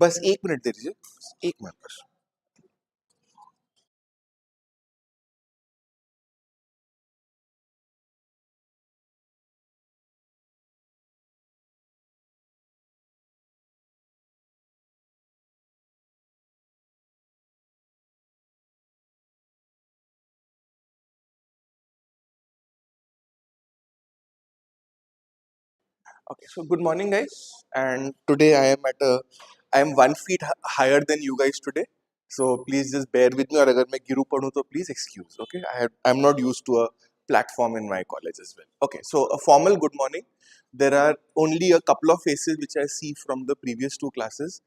बस 1 मिनट दे दीजिए, 1 मिनट बस. Okay, so good morning, guys. And today I am 1 feet higher than you guys today. So please just bear with me. और अगर मैं गिरू पड़ूं तो please excuse. Okay, I'm not used to a platform in my college as well. Okay, so a formal good morning. There are only a couple of faces which I see from the previous 2 classes.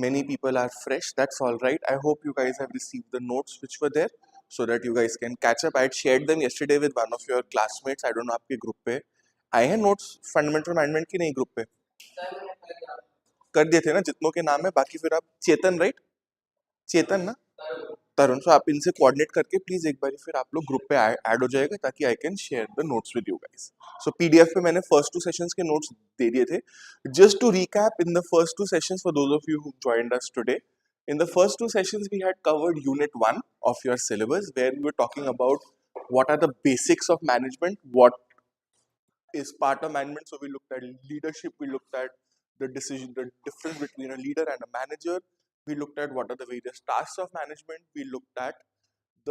Many people are fresh. That's all right. I hope you guys have received the notes which were there so that you guys can catch up. I had shared them yesterday with one of your classmates. I don't know आपके group पे आए हैं notes fundamental management की नहीं group पे कर दिए थे ना जितनों के नाम है बाकी फिर आप चेतन राइट चेतन ना तरुण सो आप इनसे कोऑर्डिनेट करके प्लीज एक बार फिर आप लोग ग्रुप पे ऐड हो जाएगा ताकि I can share the notes with you guys so PDF पे मैंने फर्स्ट 2 सेशंस के नोट्स दे दिए थे just to recap in the first 2 sessions for those of you who joined us today in the first 2 sessions we had covered unit 1 of your syllabus where we were talking about what are the basics of management what is part of management. So we looked at leadership, we looked at the difference between a leader and a manager. We looked at what are the various tasks of management. We looked at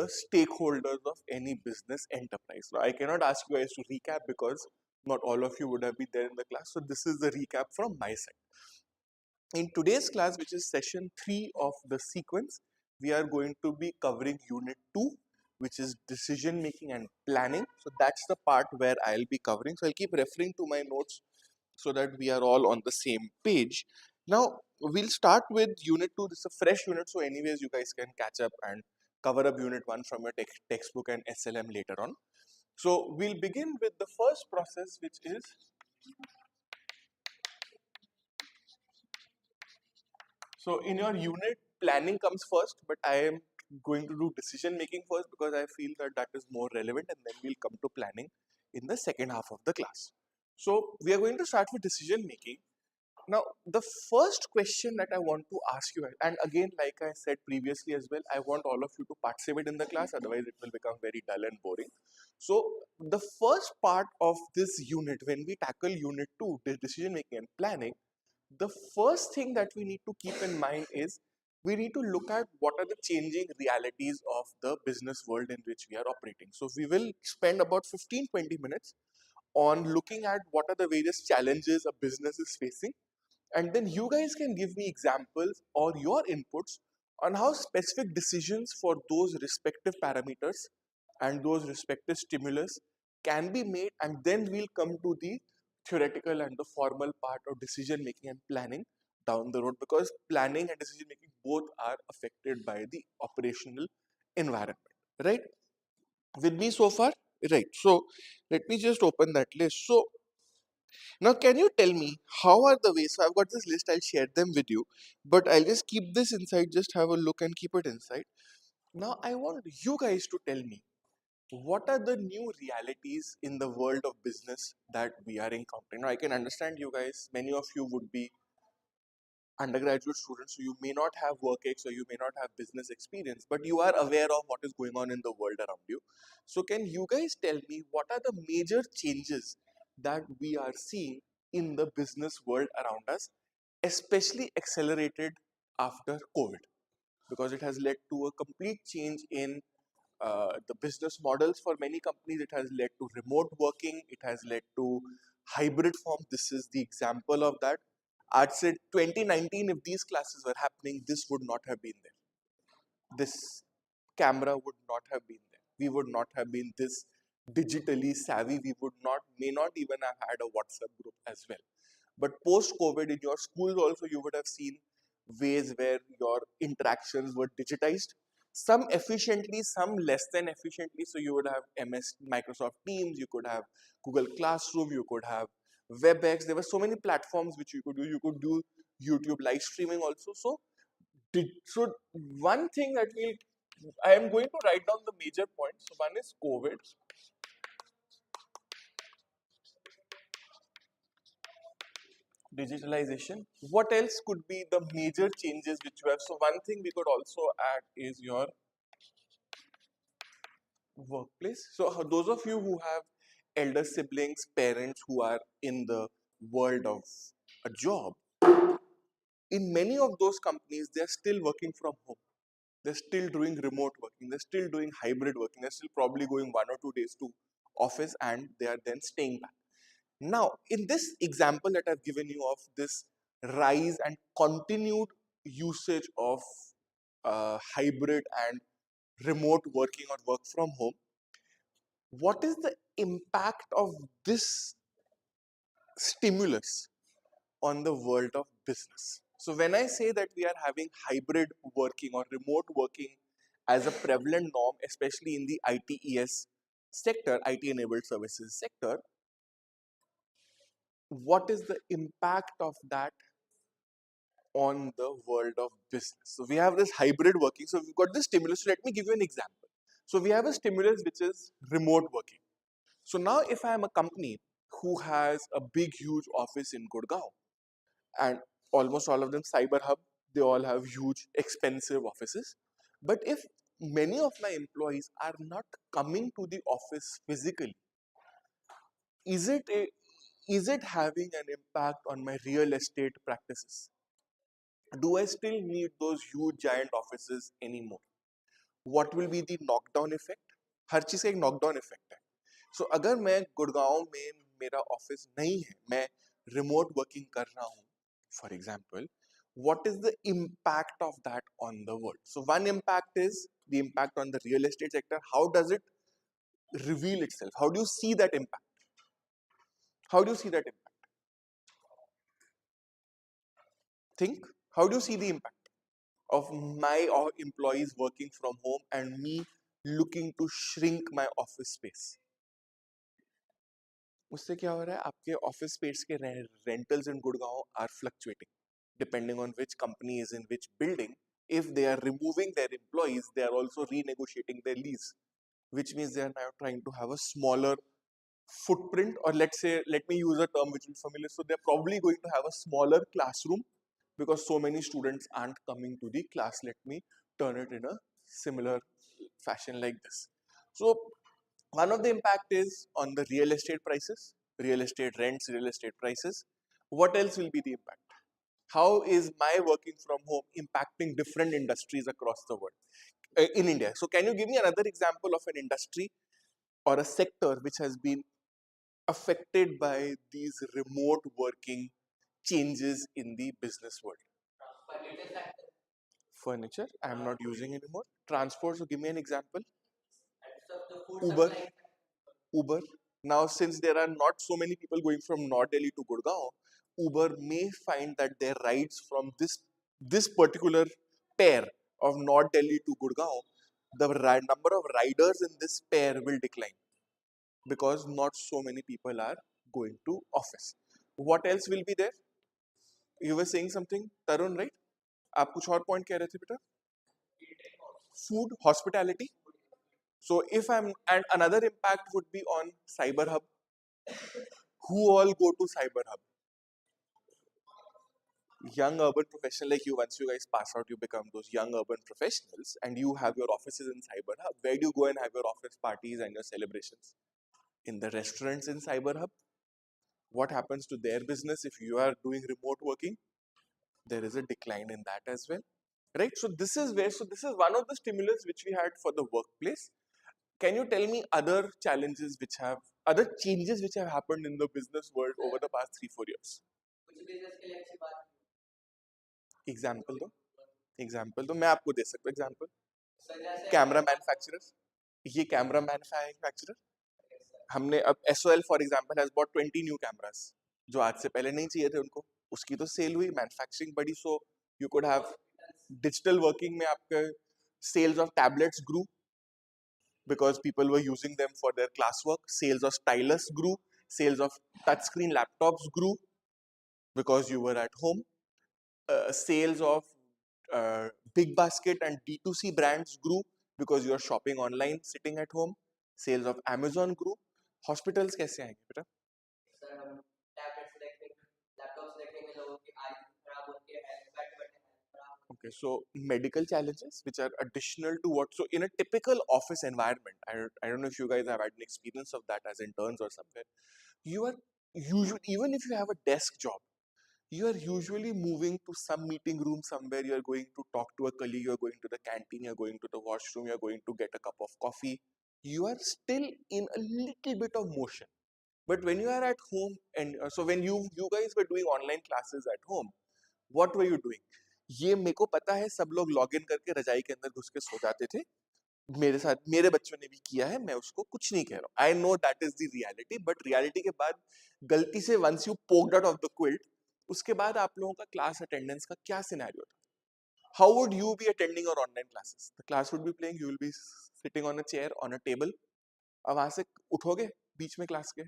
the stakeholders of any business enterprise. Now I cannot ask you guys to recap because not all of you would have been there in the class. So this is the recap from my side. In today's class, which is session 3 of the sequence, we are going to be covering unit 2, which is decision making and planning. So that's the part where I'll be covering. So I'll keep referring to my notes so that we are all on the same page. Now we'll start with unit 2. This is a fresh unit, so anyways you guys can catch up and cover up unit 1 from your textbook and SLM later on. So we'll begin with the first process, which is so in your unit, planning comes first, but I am going to do decision making first because I feel that that is more relevant, and then we'll come to planning in the second half of the class. So we are going to start with decision making. Now, the first question that I want to ask you, and again, like I said previously as well, I want all of you to participate in the class, otherwise it will become very dull and boring. So the first part of this unit, when we tackle unit 2, the decision making and planning, the first thing that we need to keep in mind is we need to look at what are the changing realities of the business world in which we are operating. So we will spend about 15-20 minutes on looking at what are the various challenges a business is facing, and then you guys can give me examples or your inputs on how specific decisions for those respective parameters and those respective stimulus can be made, and then we'll come to the theoretical and the formal part of decision making and planning down the road, because planning and decision making both are affected by the operational environment, right? With me so far? Right. So let me just open that list. So now, can you tell me how are the ways? So, I've got this list, I'll share them with you, but I'll just keep this inside, just have a look and keep it inside. Now, I want you guys to tell me what are the new realities in the world of business that we are encountering. Now, I can understand you guys, many of you would be undergraduate students, so you may not have work ex or you may not have business experience, but you are aware of what is going on in the world around you. So, can you guys tell me what are the major changes that we are seeing in the business world around us, especially accelerated after COVID? Because it has led to a complete change in the business models for many companies. It has led to remote working, it has led to hybrid form. This is the example of that. I'd say 2019, if these classes were happening, this would not have been there. This camera would not have been there. We would not have been this digitally savvy. We would not, may not even have had a WhatsApp group as well. But post COVID, in your schools also, you would have seen ways where your interactions were digitized. Some efficiently, some less than efficiently. So you would have Microsoft Teams, you could have Google Classroom, you could have WebEx. There were so many platforms which you could do. You could do YouTube live streaming also. So one thing that I am going to write down the major points. So one is COVID. Digitalization. What else could be the major changes which you have? So one thing we could also add is your workplace. So those of you who have elder siblings, parents who are in the world of a job, in many of those companies, they're still working from home. They're still doing remote working. They're still doing hybrid working. They're still probably going 1 or 2 days to office and they are then staying back. Now, in this example that I've given you of this rise and continued usage of hybrid and remote working or work from home, what is the impact of this stimulus on the world of business? So when I say that we are having hybrid working or remote working as a prevalent norm, especially in the ITES sector, IT enabled services sector, what is the impact of that on the world of business? So we have this hybrid working. So we've got this stimulus. So let me give you an example. So we have a stimulus which is remote working. So now if I am a company who has a big, huge office in Gurgaon, and almost all of them cyber hub, they all have huge, expensive offices. But if many of my employees are not coming to the office physically, is it a, is it having an impact on my real estate practices? Do I still need those huge giant offices anymore? What will be the knockdown effect? हर चीज का एक knockdown effect है. So अगर मैं गुड़गांव में मेरा office नहीं है, मैं remote working कर रहा हूँ, for example, what is the impact of that on the world? So one impact is the impact on the real estate sector. How does it reveal itself? How do you see that impact? How do you see that impact? Think. How do you see the impact of my employees working from home and me looking to shrink my office space? उससे क्या हो रहा है, आपके office space के rentals in Gurgaon are fluctuating depending on which company is in which building. If they are removing their employees, they are also renegotiating their lease, which means they are now trying to have a smaller footprint, or let's say, let me use a term which is familiar. So they're probably going to have a smaller classroom because so many students aren't coming to the class. Let me turn it in a similar fashion like this. So one of the impact is on the real estate prices, real estate rents, real estate prices. What else will be the impact? How is my working from home impacting different industries across the world in India? So can you give me another example of an industry or a sector which has been affected by these remote working changes in the business world? Furniture, I am not using anymore. Transport, so give me an example. Uber. Uber. Now, since there are not so many people going from North Delhi to Gurgaon, Uber may find that their rides from this particular pair of North Delhi to Gurgaon, the number of riders in this pair will decline because not so many people are going to office. What else will be there? You were saying something, Tarun, right? आप कुछ और point कह रहे थे बेटा? Food, hospitality. So if I'm, and another impact would be on Cyber Hub. Who all go to Cyber Hub? Young urban professional like you. Once you guys pass out, you become those young urban professionals and you have your offices in Cyber Hub. Where do you go and have your office parties and your celebrations? In the restaurants in Cyber Hub. What happens to their business if you are doing remote working? There is a decline in that as well, right? So this is where, so this is one of the stimulus which we had for the workplace. Can you tell me other challenges which have, other changes which have happened in the business world over the past 3-4 years? Example दो, example दो, मैं आपको दे सकता हूँ example. Camera manufacturer, ये camera manufacturer, हमने अब SOL for example has bot 20 new cameras जो आज से पहले नहीं चाहिए थे उनको, उसकी तो सेल हुई, मैन्युफैक्चरिंग बढ़ी. So you could have digital working में आपके sales of tablets grew because people were using them for their classwork. Sales of stylus grew. Sales of touchscreen laptops grew because you were at home. Sales of big basket and D2C brands grew because you are shopping online sitting at home. Sales of Amazon grew. Hospitals कैसे आएंगे बेटा? Okay, so medical challenges which are additional to what, so in a typical office environment, I don't know if you guys have had an experience of that as interns or somewhere, you are usually, even if you have a desk job, you are usually moving to some meeting room somewhere, you are going to talk to a colleague, you are going to the canteen, you are going to the washroom, you are going to get a cup of coffee. You are still in a little bit of motion. But when you are at home, and so when you guys were doing online classes at home, what were you doing? ये मेरे को पता है सब लोग log in करके रजाई के अंदर घुस के सो जाते थे. मेरे साथ मेरे बच्चों ने भी किया है, मैं उसको कुछ नहीं कह रहा हूँ. I know that is the reality, but reality के बाद गलती से once you poked out of the quilt, उसके बाद आप लोगों का क्लास अटेंडेंस का क्या सिनेरियो था? How would you be attending और online classes? The class would be playing, you will be sitting on a chair on a table, और वहां से उठोगे बीच में क्लास के,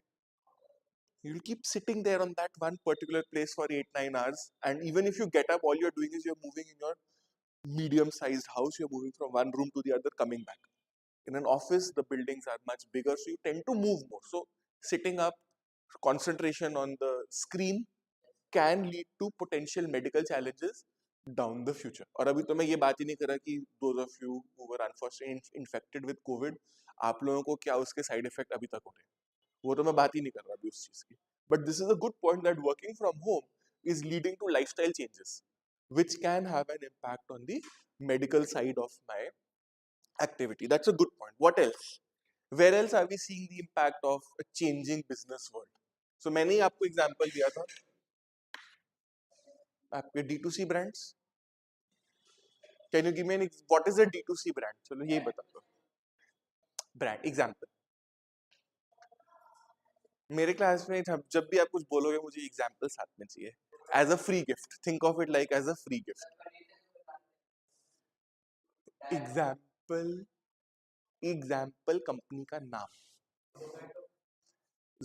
you'll keep sitting there on that one particular place for 8 9 hours, and even if you get up, all you're doing is you're moving in your medium sized house, you're moving from one room to the other, coming back. In an office, the buildings are much bigger, so you tend to move more. So sitting up, concentration on the screen can lead to potential medical challenges down the future. और अभी तो मैं ये बात ही नहीं कर रहा कि those of you who were unfortunately infected with COVID, आप लोगों को क्या उसके साइड इफेक्ट अभी तक हो रहे हैं, वो तो मैं बात ही नहीं कर रहा अभी उस चीज की. But this is a good point that working from home is leading to lifestyle changes which can have an impact on the medical side of my activity. That's a good point. What else? Where else are we seeing the impact of a changing business world? So मैंने ही आपको example दिया था आपके D2C brands. Can you give me what is a D2C brand? चलो ये बता दो. Brand example. मेरे क्लास में जब भी आप कुछ बोलोगे मुझे एग्जांपल साथ में चाहिए. As a free gift. Think of it like as a free gift. Example company का नाम.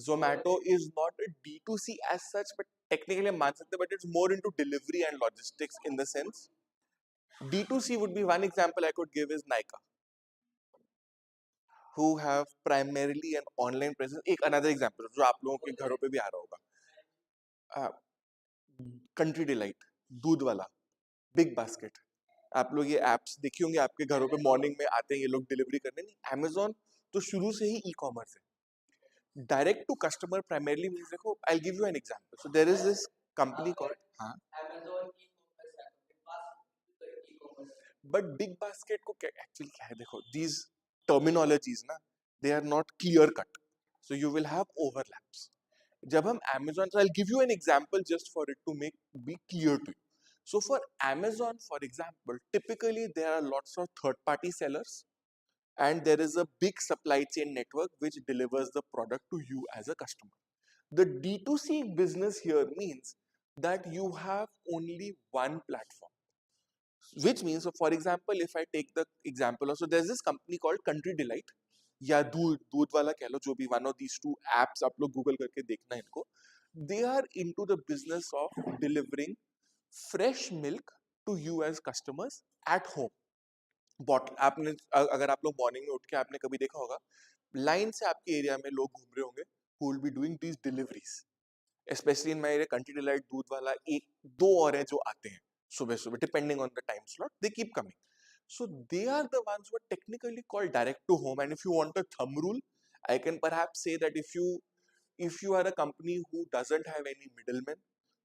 Zomato is not a D2C as such, but technically I'm मान सकते, but it's more into delivery and logistics in the sense. D2C would be one example I could give is Nykaa, who have primarily an online presence. एक another example जो आप लोगों के घरों पे भी आ रहा होगा, कंट्री डिलाइट, दूध वाला, बिग बास्केट. आप लोग ये एप्स देखी होंगे, आपके घरों पे मॉर्निंग में आते हैं ये लोग डिलीवरी करने. नहीं, Amazon तो शुरू से ही ई कॉमर्स है. Direct to customer primarily means, देखो, I'll give you an example. So there is this company called but big basket को actually क्या है, देखो, these terminologies ना, they are not clear cut, so you will have overlaps. जब हम Amazon, so I'll give you an example just for it to be clear to you. So for Amazon, for example, typically there are lots of third-party sellers, and there is a big supply chain network which delivers the product to you as a customer. The D2C business here means that you have only one platform, which means, so for example, if I take the example of, so there's this company called Country Delight, या दूध वाला कह लो, जो भी, one of these two apps आप लोग Google करके देखना इनको. They are into the business of delivering fresh milk to you as customers at home. Bottle, आपने अगर आप लोग मॉर्निंग में उठ के आपने कभी देखा होगा, लाइन से आपके एरिया में लोग घूम रहे होंगे who will be doing these deliveries. Especially in my area, Country Delight, दूध वाला, एक दो और हैं जो आते हैं सुबह सुबह, depending on the time slot, they keep coming. So they are the ones who are technically called direct to home. And if you want a thumb rule, I can perhaps say that if you are a company who doesn't have any middlemen,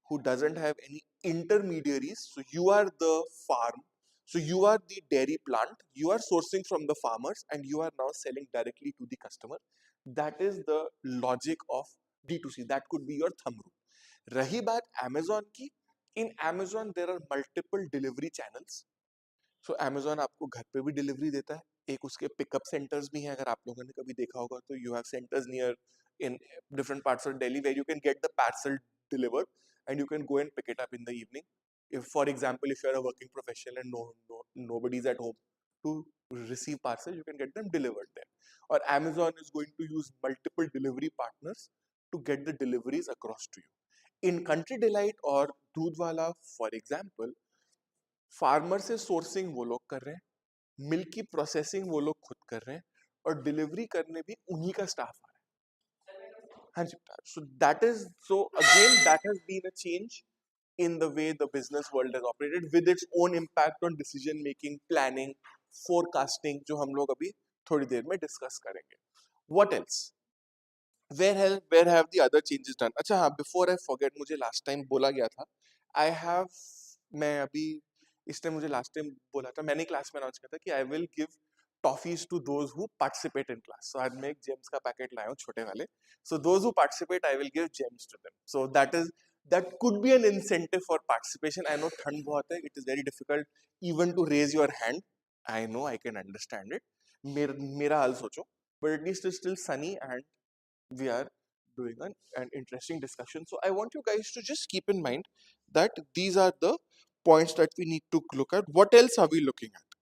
who doesn't have any intermediaries, so you are the farm, so you are the dairy plant, you are sourcing from the farmers and you are now selling directly to the customer. That is the logic of D2C. That could be your thumb rule. रही बात Amazon की, in Amazon there are multiple delivery channels. So Amazon आपको घर पे भी delivery देता है, एक उसके पिकअप सेंटर्स भी हैं, अगर आप लोगों ने कभी देखा होगा तो you have centers near in different parts of Delhi where you can get the parcel delivered and you can go and pick it up in the evening. If, for example, if you are a working professional and nobody's at home to receive parcel, you can get them delivered there. Or Amazon is going to use multiple delivery partners to get the deliveries across to you. In Country Delight or Doodhwala, for example, farmer से sourcing वो लोग कर रहे हैं, milk की processing वो लोग खुद कर रहे हैं, और डिलीवरी करने भी उन्हीं का स्टाफ आ रहा है. हाँ जी. So that is, so again that has been a change in the way the business world has operated with its own impact on decision making, planning, forecasting, जो हम लोग अभी थोड़ी देर में discuss करेंगे. What else? Where have the other changes done? अच्छा हाँ, before I forget, मुझे last time बोला गया था, I have, मैं अभी इसने मुझे last time बोला था, मैंने क्लास में अनाउंस किया था कि I will give toffees to those who participate in class. So आज मैं एक gems का पैकेट लाया हूँ छोटे वाले. So those who participate, I will give gems to them. So that could be an incentive for participation. I know ठंड बहुत है, it is very difficult even to raise your hand. I know, I can understand it. मेरा हाल सोचो, but at least it's still sunny and we are doing an interesting discussion. So I want you guys to just keep in mind that these are the points that we need to look at. What else are we looking at?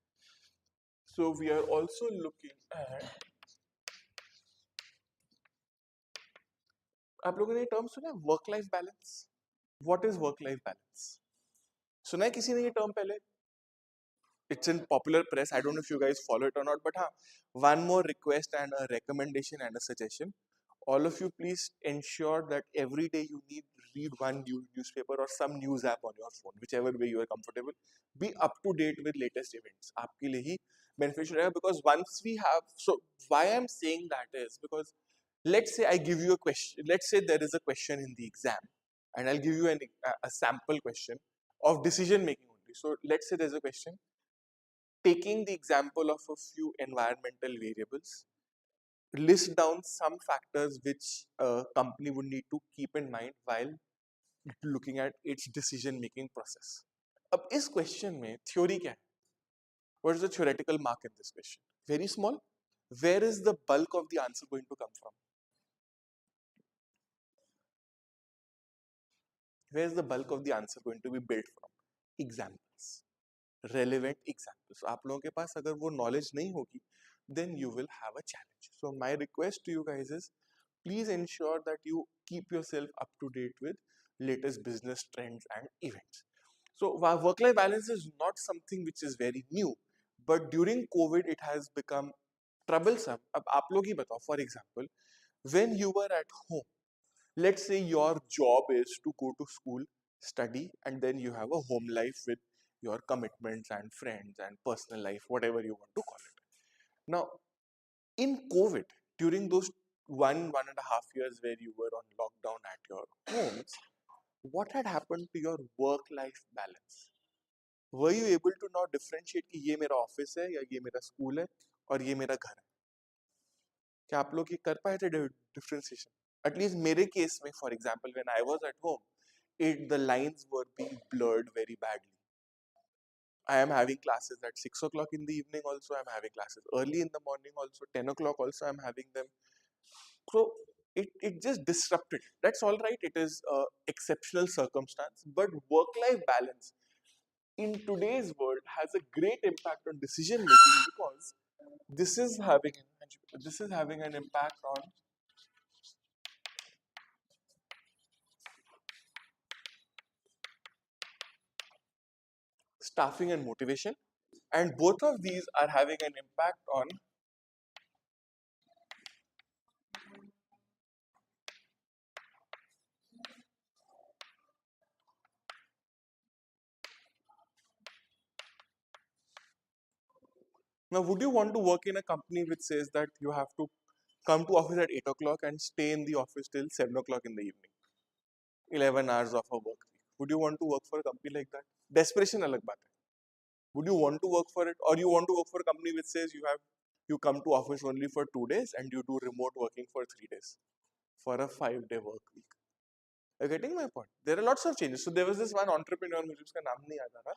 So we are also looking at, आप लोगों ने ये term सुना है, work life balance? What is work life balance? सुना है किसी ने ये टर्म पहले? It's in popular press. I don't know if you guys follow it or not, but one more request and a recommendation and a suggestion. All of you, please ensure that every day you need read one newspaper or some news app on your phone, whichever way you are comfortable. Be up to date with latest events. आपके लिए ही beneficial रहेगा, because once we have, so why I'm saying that is because let's say I give you a question. Let's say there is a question in the exam, and I'll give you a sample question of decision making only. So let's say there's a question. Taking the example of a few environmental variables, list down some factors which a company would need to keep in mind while looking at its decision making process. अब इस question में theory क्या है? What is the theoretical mark in this question? Very small. Where is the bulk of the answer going to come from? Where is the bulk of the answer going to be built from? Examples. Relevant examples. आप लोगों के पास अगर वो knowledge नहीं होगी, then you will have a challenge. So my request to you guys is, please ensure that you keep yourself up to date with latest business trends and events. So work-life balance is not something which is very new, but during COVID it has become troublesome. अब आप लोग ही बताओ, for example, when you were at home, let's say your job is to go to school, study, and then you have a home life with your commitments and friends and personal life, whatever you want to call it. Now, in COVID, during those 1.5 years where you were on lockdown at your homes, what had happened to your work-life balance? Were you able to now differentiate कि ये मेरा office है या ये मेरा school है और ये मेरा घर है? क्या आप लोग ये कर पाए थे differentiation? At least मेरे case में, for example, when I was at home, the lines were being blurred very badly. I am having classes at 6 o'clock in the evening also, I'm having classes early in the morning also, 10 o'clock also I'm having them. So it just disrupted. That's all right, it is an exceptional circumstance, but work-life balance in today's world has a great impact on decision making, because this is having an impact on staffing and motivation, and both of these are having an impact on now. Would you want to work in a company which says that you have to come to office at 8 o'clock and stay in the office till 7 o'clock in the evening, 11 hours of a work week? Would you want to work for a company like that? Desperation alag baat hai. Would you want to work for it, or you want to work for a company which says you come to office only for 2 days and you do remote working for 3 days for a 5-day work week? You're getting my point? There are lots of changes. So there was this one entrepreneur, मुझे उसका नाम नहीं याद आ रहा,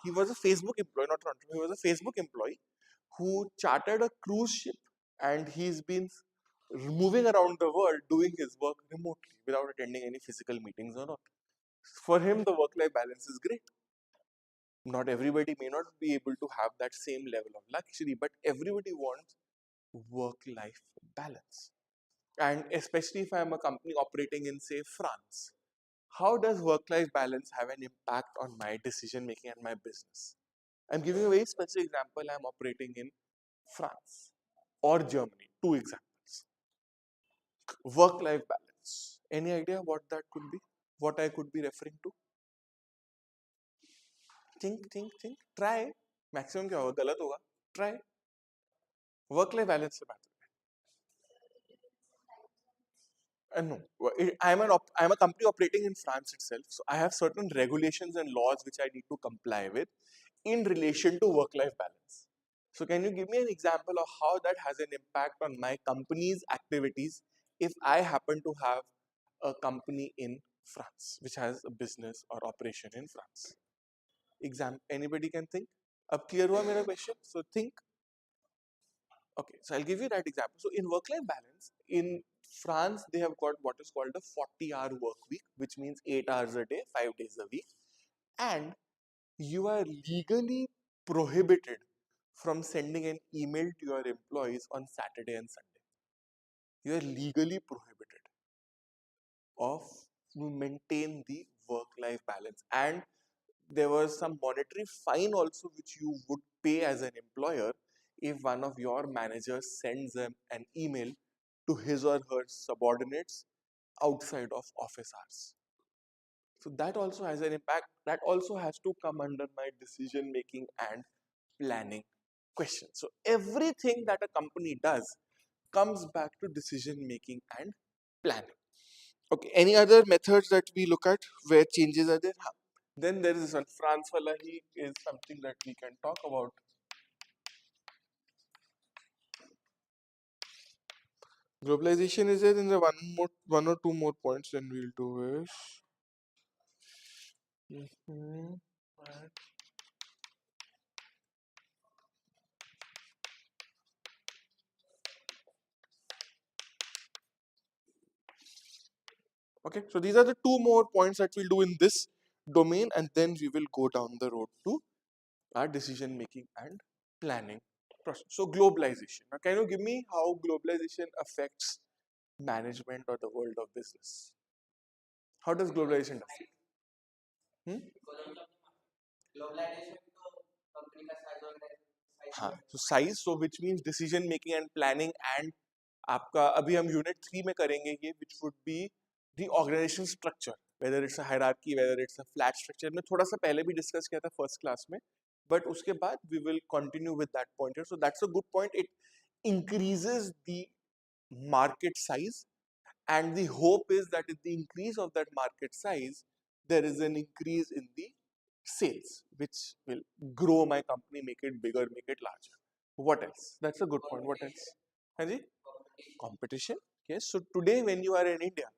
he was a Facebook employee, not an entrepreneur, he was a Facebook employee who chartered a cruise ship, and he's been moving around the world doing his work remotely without attending any physical meetings or not. For him, the work-life balance is great. Not everybody may not be able to have that same level of luxury, but everybody wants work-life balance. And especially if I'm a company operating in, say, France, how does work-life balance have an impact on my decision making and my business? I'm giving a very specific example. I'm operating in France or Germany. Two examples. Work-life balance. Any idea what that could be? what I could be referring to? Think. Try. Maximum क्या होगा? गलत होगा. Try. Work life balance से बात. No, I'm a company operating in France itself, so I have certain regulations and laws which I need to comply with in relation to work-life balance. So, can you give me an example of how that has an impact on my company's activities if I happen to have a company in France which has a business or operation in France? Anybody can think? Ab clear hua mera question? So think. Okay, so I'll give you that example. So in work-life balance, in France, they have got what is called a 40-hour work week, which means 8 hours a day, 5 days a week. And you are legally prohibited from sending an email to your employees on Saturday and Sunday. You are legally prohibited of to maintain the work-life balance. And there was some monetary fine also which you would pay as an employer if one of your managers sends them an email to his or her subordinates outside of office hours. So that also has an impact. That also has to come under my decision making and planning question. So everything that a company does comes back to decision making and planning. Okay, any other methods that we look at where changes are there? Then there is this one, France wala hi is something that we can talk about. Globalization is there in the one or two more points, then we'll do is. Mhm. Okay, so these are the two more points that we'll do in this domain, and then we will go down the road to our decision making and planning process. So globalization. Now, can you give me how globalization affects management or the world of business? How does globalization affect? Hmm? हाँ, so size, so which means decision making and planning, and आपका अभी हम unit 3 में करेंगे ये, which would be the organization structure, whether it's a hierarchy, whether it's a flat structure. मैं थोड़ा सा पहले भी डिस्कस किया था फर्स्ट क्लास में, but उसके बाद we will continue with that point here. So that's a good point. It increases the market size, and the hope is that with the increase of that market size, there is an increase in the sales, which will grow my company, make it bigger, make it larger. What else? That's a good point. What else? Hanji? Competition. Yes. So today, when you are in India,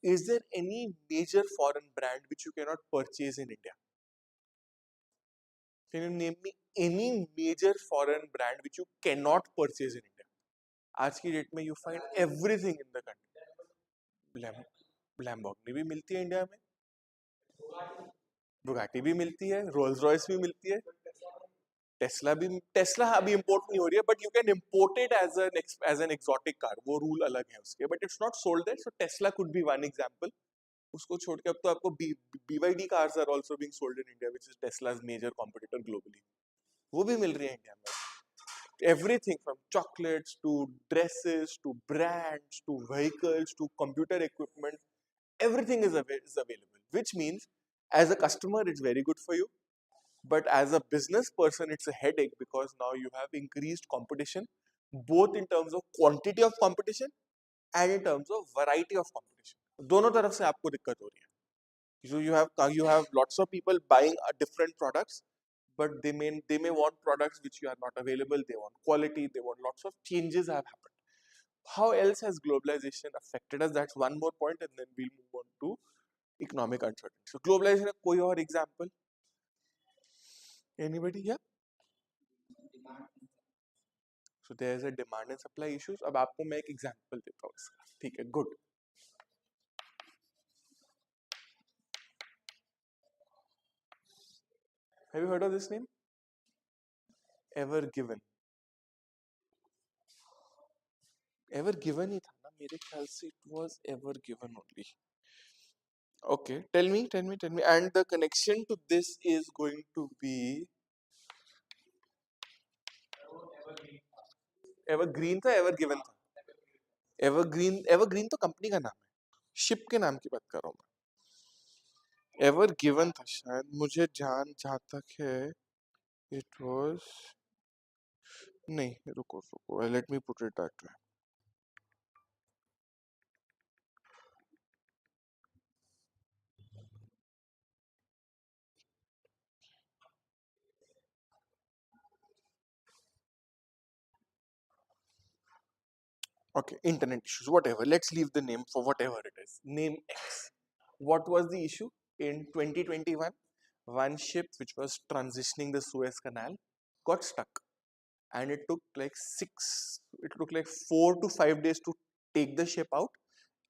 is there any major foreign brand which you cannot purchase in India? Can you name me any major foreign brand which you cannot purchase in India? आज की date में you find everything in the country. Lamborghini भी मिलती है India में, Bugatti भी मिलती है, रोल्स रॉयस भी मिलती है, टेस्ला अभी इंपोर्ट नहीं हो रही है, but you can import it as an exotic car, वो रूल अलग है उसके, but it's not sold there. So Tesla could be one example. उसको छोड़ के अब तो आपको BYD cars are also being sold in India, which is Tesla's major competitor globally. वो भी मिल रही है इंडिया में. Everything from chocolates to dresses to brands to vehicles to computer equipment, everything is available, which means as a customer it's very good for you, but as a business person it's a headache, because now you have increased competition, both in terms of quantity of competition and in terms of variety of competition. दोनों तरफ से आपको दिक्कत हो रही है. So you have lots of people buying different products, but they may want products which you are not available. They want quality. They want lots of changes have happened. How else has globalization affected us? That's one more point, and then we'll move on to economic uncertainty. So globalization, कोई और example? Anybody? Yeah. So there is a demand and supply issues. अब आपको मैं एक example देता हूँ इसका. ठीक है, good. Have you heard of this name? Ever Given. Ever Given ही था ना, मेरे ख्याल से it was Ever Given only. Okay, tell me. And the connection to this is going to be Evergreen था, Ever Given था. Evergreen तो company का नाम है. शिप के नाम की बात कर रहा हूँ मैं. एवर गिवन था शायद, मुझे जहाँ तक है इट वाज, नहीं रुको रुको, let me put it that way. Okay, internet issues, whatever. Let's leave the name for whatever it is. Name X. What was the issue? In 2021, one ship which was transitioning the Suez Canal got stuck, and it took like 4 to 5 days to take the ship out,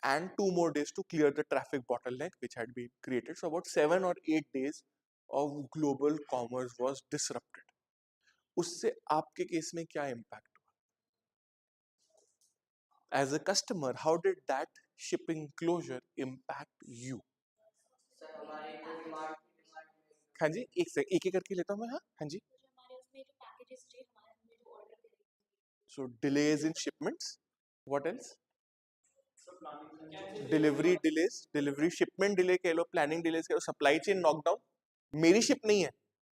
and 2 more days to clear the traffic bottleneck which had been created. So about 7 or 8 days of global commerce was disrupted. उससे आपके case में क्या impact? As a customer, how did that shipping closure impact you? हाँ जी, एक करके लेता हूँ मैं. हाँ जी. So delays in shipments. What else? Delivery delays, delivery shipment delay कह लो, planning delays कह लो, supply chain knockdown. मेरी ship नहीं है,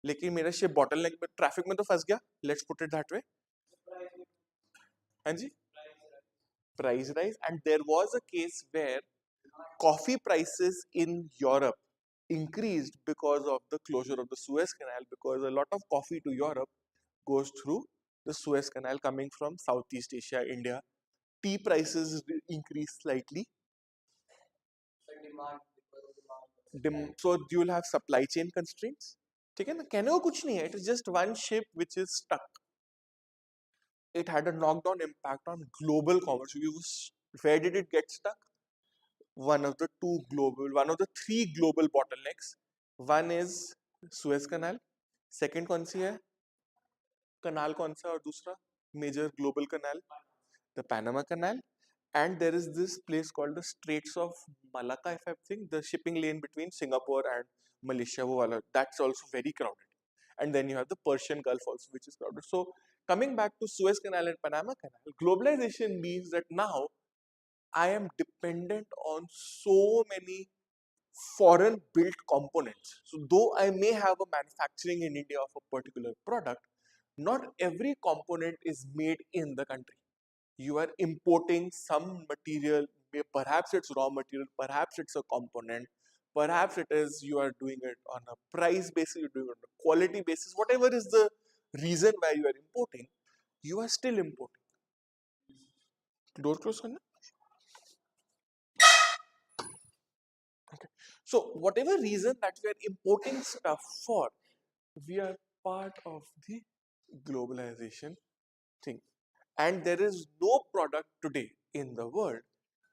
लेकिन मेरा ship bottleneck में traffic में तो फंस गया. Let's put it that way. हाँ जी. Price rise, and there was a case where coffee prices in Europe increased because of the closure of the Suez Canal, because a lot of coffee to Europe goes through the Suez Canal coming from Southeast Asia, India. Tea prices increased slightly. So you will have supply chain constraints. ठीक है ना, कहने को कुछ नहीं है. It is just one ship which is stuck. It had a knockdown impact on global commerce. Where did it get stuck? One of the three global bottlenecks. One is Suez Canal. Second कौन सी है? Canal कौन सा और दूसरा major global canal? The Panama Canal. And there is this place called the Straits of Malacca, if I think, the shipping lane between Singapore and Malaysia. वो वाला, that's also very crowded. And then you have the Persian Gulf also, which is crowded. So coming back to Suez Canal and Panama Canal, globalization means that now I am dependent on so many foreign built components. So though I may have a manufacturing in India of a particular product, not every component is made in the country. You are importing some material, perhaps it's raw material, perhaps it's a component, perhaps it is you are doing it on a price basis, you're doing it on a quality basis, whatever is the reason why you are importing, you are still importing. Door close करना? Okay. So whatever reason that we are importing stuff for, we are part of the globalization thing. And there is no product today in the world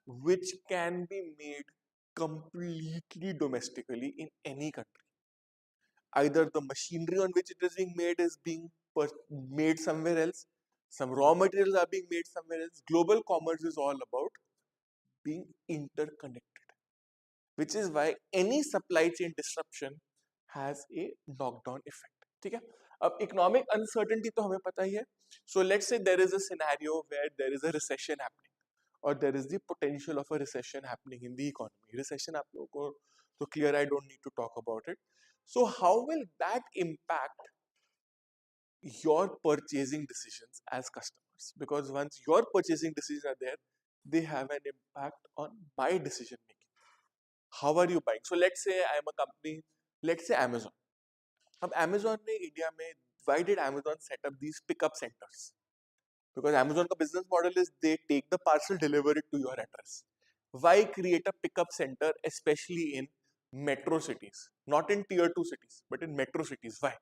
which can be made completely domestically in any country. Either the machinery on which it is being made is being made somewhere else, some raw materials are being made somewhere else. Global commerce is all about being interconnected, which is why any supply chain disruption has a knockdown effect. ठीक है? अब economic uncertainty तो हमें पता ही है. So let's say there is a scenario where there is a recession happening, or there is the potential of a recession happening in the economy. Recession आप लोगों को तो clear, I don't need to talk about it. So how will that impact your purchasing decisions as customers? Because once your purchasing decisions are there, they have an impact on my decision making. How are you buying? So let's say I am a company, let's say Amazon. अब Amazon ने India में, why did Amazon set up these pickup centers? Because Amazon का business model is they take the parcel, deliver it to your address. Why create a pickup center, especially in metro cities? Not in tier 2 cities, but in metro cities. Why?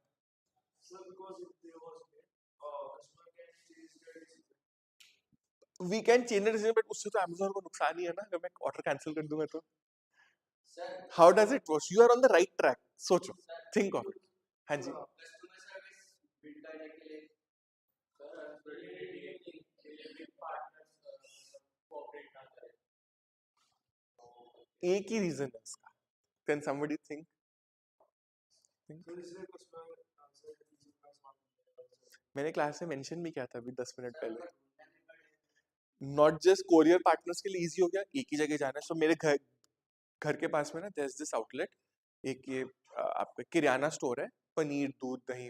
We can change the decision, but उससे तो Amazon को नुकसान ही है ना, अगर मैं order cancel कर दूंगा तो. How does it work? You are on the right track. सोचो, think of it. हाँ जी. एक ही reason है इसका. Can somebody think? मैंने क्लास में मेंशन भी किया था अभी 10 मिनट पहले. नॉट जस्ट कोरियर पार्टनर्स के लिए इजी हो गया, एक ही जगह जाना है. सो मेरे घर के पास में ना, देयर इज दिस आउटलेट एक ये आपका किराना स्टोर है, पनीर दूध दही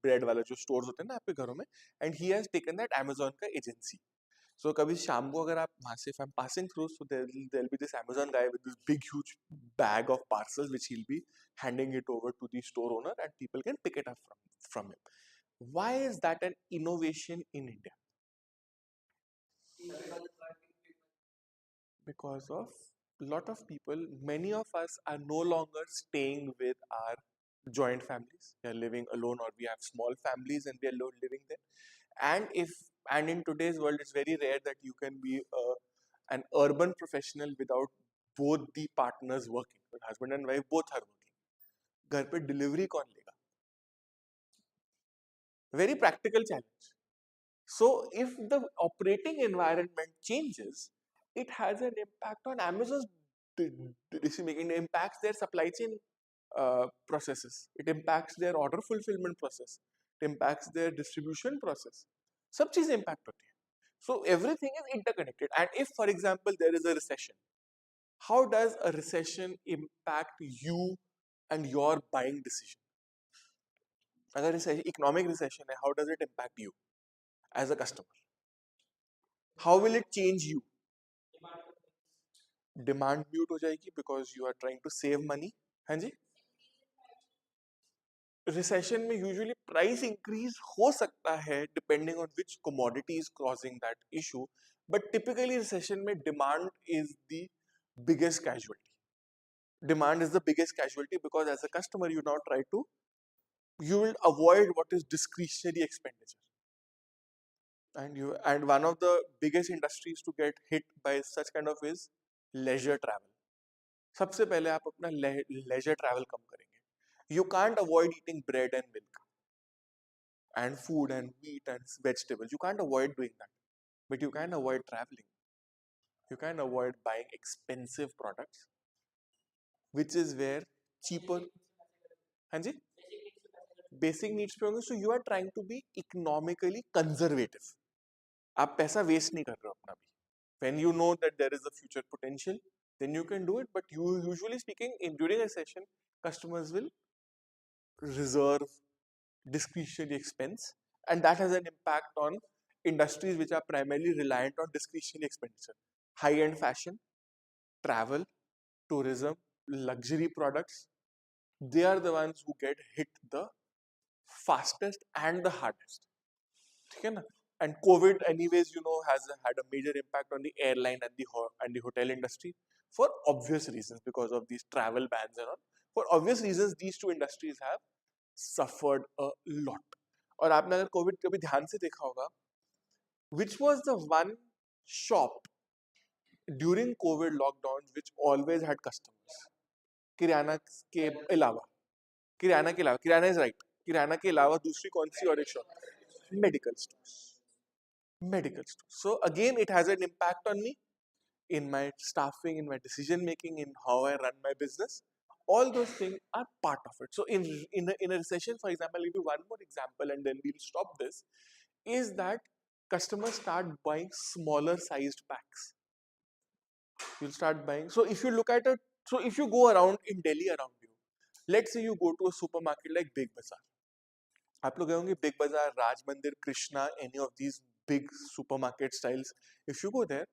ब्रेड वाला जो स्टोर्स होते हैं ना आपके घरों में, and he has taken that Amazon का एजेंसी. So कभी शाम को अगर आप वहां से, if I'm passing through, so there'll be this Amazon guy with this big huge bag of parcels which he'll be handing it over to the store owner and people can pick it up from him. Why is that an innovation in India? Because of lot of people, many of us are no longer staying with our joint families. We are living alone or we have small families and we are living there. And in today's world, it's very rare that you can be an urban professional without both the partners working. But husband and wife both are working. घर पे delivery कौन लेगा? Very practical challenge. So if the operating environment changes, it has an impact on Amazon's decision making. It impacts their supply chain processes. It impacts their order fulfillment process. It impacts their distribution process. सब चीजें impact होती हैं. So everything is interconnected. And if, for example, there is a recession, how does a recession impact you and your buying decision? अगर economic recession है, how does it impact you as a customer? How will it change you? Demand mute हो जाएगी because you are trying to save money. हाँ जी. Recession में usually price increase हो सकता है depending on which commodity is causing that issue, but typically recession में demand is the biggest casualty. Demand is the biggest casualty because as a customer you will avoid what is discretionary expenditure. And one of the biggest industries to get hit by such kind of is leisure travel. सबसे पहले आप अपना leisure travel कम करेंगे. You can't avoid eating bread and milk and food and meat and vegetables. You can't avoid doing that. But you can avoid traveling. You can avoid buying expensive products, which is where cheaper. हाँ जी? Basic needs पे होंगे. So you are trying to be economically conservative. आप पैसा waste नहीं कर रहे हो अपना भी. When you know that there is a future potential, then you can do it. But usually speaking, during a session, customers will reserve discretionary expense, and that has an impact on industries which are primarily reliant on discretionary expenditure. High-end fashion, travel, tourism, luxury products, they are the ones who get hit the fastest and the hardest. ठीक है ना? And COVID, anyways, has had a major impact on the airline and the hotel industry for obvious reasons because of these travel bans and all. For obvious reasons, these two industries have suffered a lot. और आपने अगर Covid कभी ध्यान से देखा होगा, which was the one shop during COVID lockdowns which always had customers? किराना के अलावा, किराना is right. किराना के अलावा दूसरी कौन सी और एक shop? Medical stores. Medical stores. So again, it has an impact on me in my staffing, in my decision making, in how I run my business. All those things are part of it. So in a recession, for example, I'll give you one more example and then we'll stop this, is that customers start buying smaller sized packs. You'll start buying. So if you look at it, so if you go around in Delhi around you, let's say you go to a supermarket like Big Bazaar. आप लोग गए होंगे Big Bazaar, Raj Mandir, Krishna, any of these big supermarket styles. If you go there,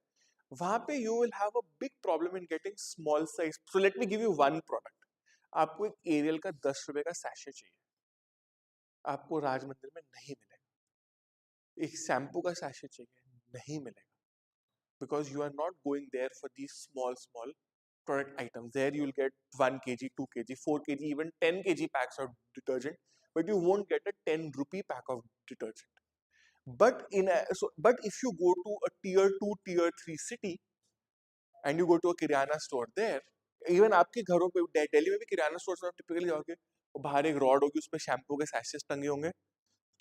वहाँ पे you will have a big problem in getting small size. So let me give you one product. आपको एक aerial का 10 रुपए का sachet चाहिए, आपको राज मंदिर में नहीं मिलेगा. एक शैम्पू का सैशे चाहिए, नहीं मिलेगा. Because you are not going there for these small product items. There you will get 1 kg, 2 kg, 4 kg, even 10 kg packs of detergent, but you won't get a 10 rupee pack of detergent. But if you go to a tier 2, tier 3 city and you go to a kirana store there, even आपके घरों पे दिल्ली में भी किराना stores में typically जाओगे, बाहर एक rod होगी, उस पे शैम्पू के सैशेस टंगे होंगे.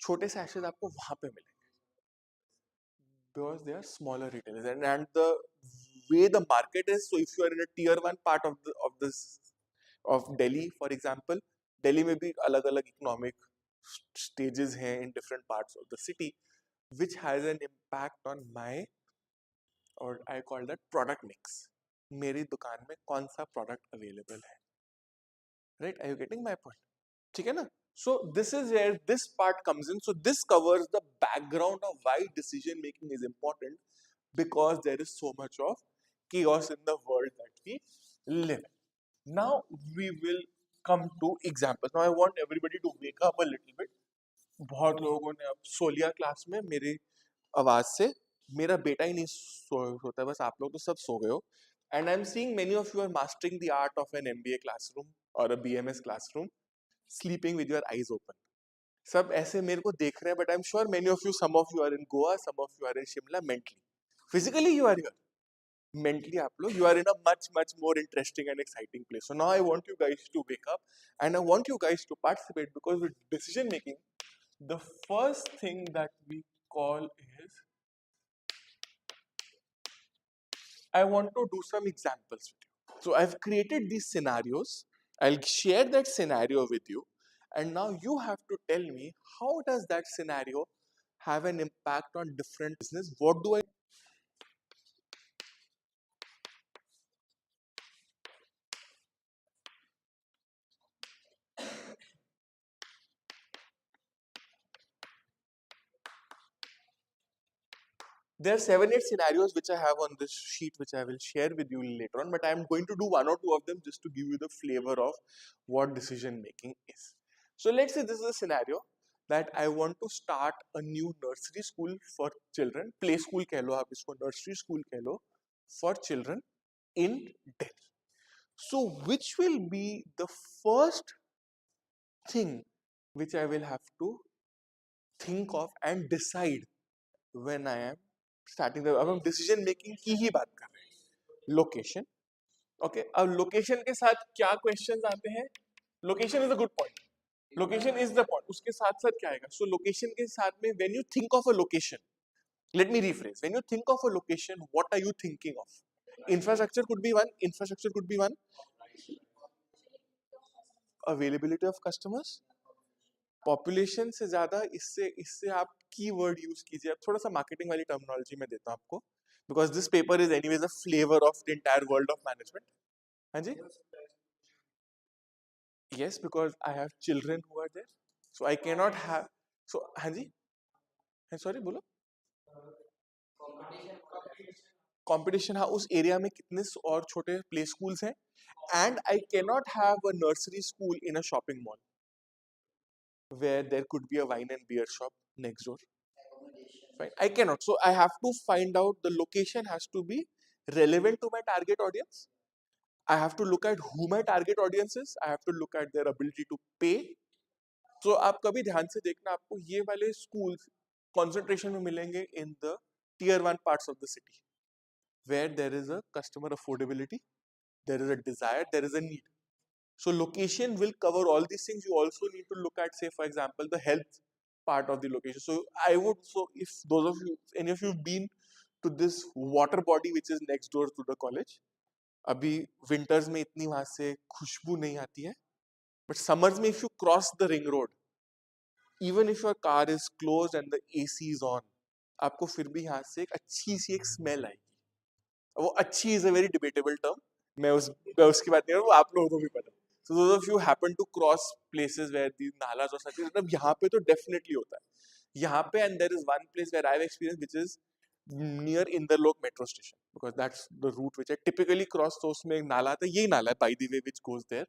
छोटे सैशेस आपको वहां पे मिलेंगे because they are smaller retailers, and the way the market is. So if you are in a tier 1 part of Delhi, for example, Delhi में भी अलग-अलग economic stages हैं in different parts of the city, which has an impact on my, or I call that product mix. मेरी दुकान में कौन सा product available है. right? Are you getting my point? ठीक है ना? So this is where this part comes in. So this covers the background of why decision making is important, because there is so much of chaos in the world that we live in. Now we will come to examples. Now I want everybody to wake up a little bit. बहुत लोगों ने अब सो लिया class में मेरी आवाज से. मेरा बेटा ही नहीं सोता है, बस आप लोग तो सब सो गए हो. And I am seeing many of you are mastering the art of an MBA classroom और a BMS classroom, sleeping with your eyes open. सब ऐसे मेरे को देख रहे हैं, but I am sure many of you, some of you are in Goa, some of you are in Shimla. Mentally, physically you are here, mentally आप लोग, you are in a much more interesting and exciting place. So now I want you guys to wake up and I want you guys to participate, because with decision making, the first thing that we call is, I want to do some examples with you. So I've created these scenarios. I'll share that scenario with you, and now you have to tell me, how does that scenario have an impact on different business? What do I There are 7, 8 scenarios which I have on this sheet, which I will share with you later on, but I am going to do 1 or 2 of them just to give you the flavor of what decision making is. So let's say this is a scenario that I want to start a new nursery school for children, play school कह लो आप इसको, nursery school कह लो, for children in Delhi. So which will be the first thing which I will have to think of and decide when I am starting the, अब हम decision making की ही बात कर रहे हैं. Location, okay. अब location के साथ क्या क्वेश्चंस आते हैं? Location is a good point, location is the point. उसके साथ साथ क्या आएगा? सो लोकेशन के साथ में, when you think of a location, let me rephrase, when you think of a location, what are you thinking of? Infrastructure could be one, infrastructure could be one, availability of customers, population से ज्यादा इससे इससे आप keyword use कीजिए. अब थोड़ा सा marketing वाली टर्मिनोलॉजी में देता हूं आपको, because this paper is anyways a flavour of the entire world of management. हाँ जी, yes, because I have children who are there, so I can not have. So हाँ जी, सॉरी बोलो. कंपटीशन, हाँ, उस एरिया में कितने और छोटे प्ले स्कूल्स हैं. And I can not have a nursery school in a shopping mall where there could be a wine and beer shop next door. Fine. I cannot. So I have to find out, the location has to be relevant to my target audience. I have to look at who my target audience is. I have to look at their ability to pay. So आप कभी ध्यान से देखना, आपको ये वाले schools concentration में मिलेंगे in the tier 1 parts of the city, where there is a customer affordability, there is a desire, there is a need. So location will cover all these things. You also need to look at, say, for example, the health part of the location. So I would, so if those of you, any of you have been to this water body which is next door to the college, अभी winters में इतनी वहाँ से खुशबू नहीं आती है, but summers में if you cross the ring road, even if your car is closed and the AC is on, आपको फिर भी यहाँ से एक अच्छी सी एक smell आएगी. वो अच्छी is a very debatable term. मैं उसकी बात नहीं कर रहा हूँ, वो आप लोगों को भी पता है. So those of you happen to cross places where these nalas or such, मतलब यहाँ पे तो definitely होता है. यहाँ पे, and there is one place where I've experienced, which is near Inderlok metro station, because that's the route which I typically cross. तो उसमें एक नाला आता है, यही नाला है by the way which goes there,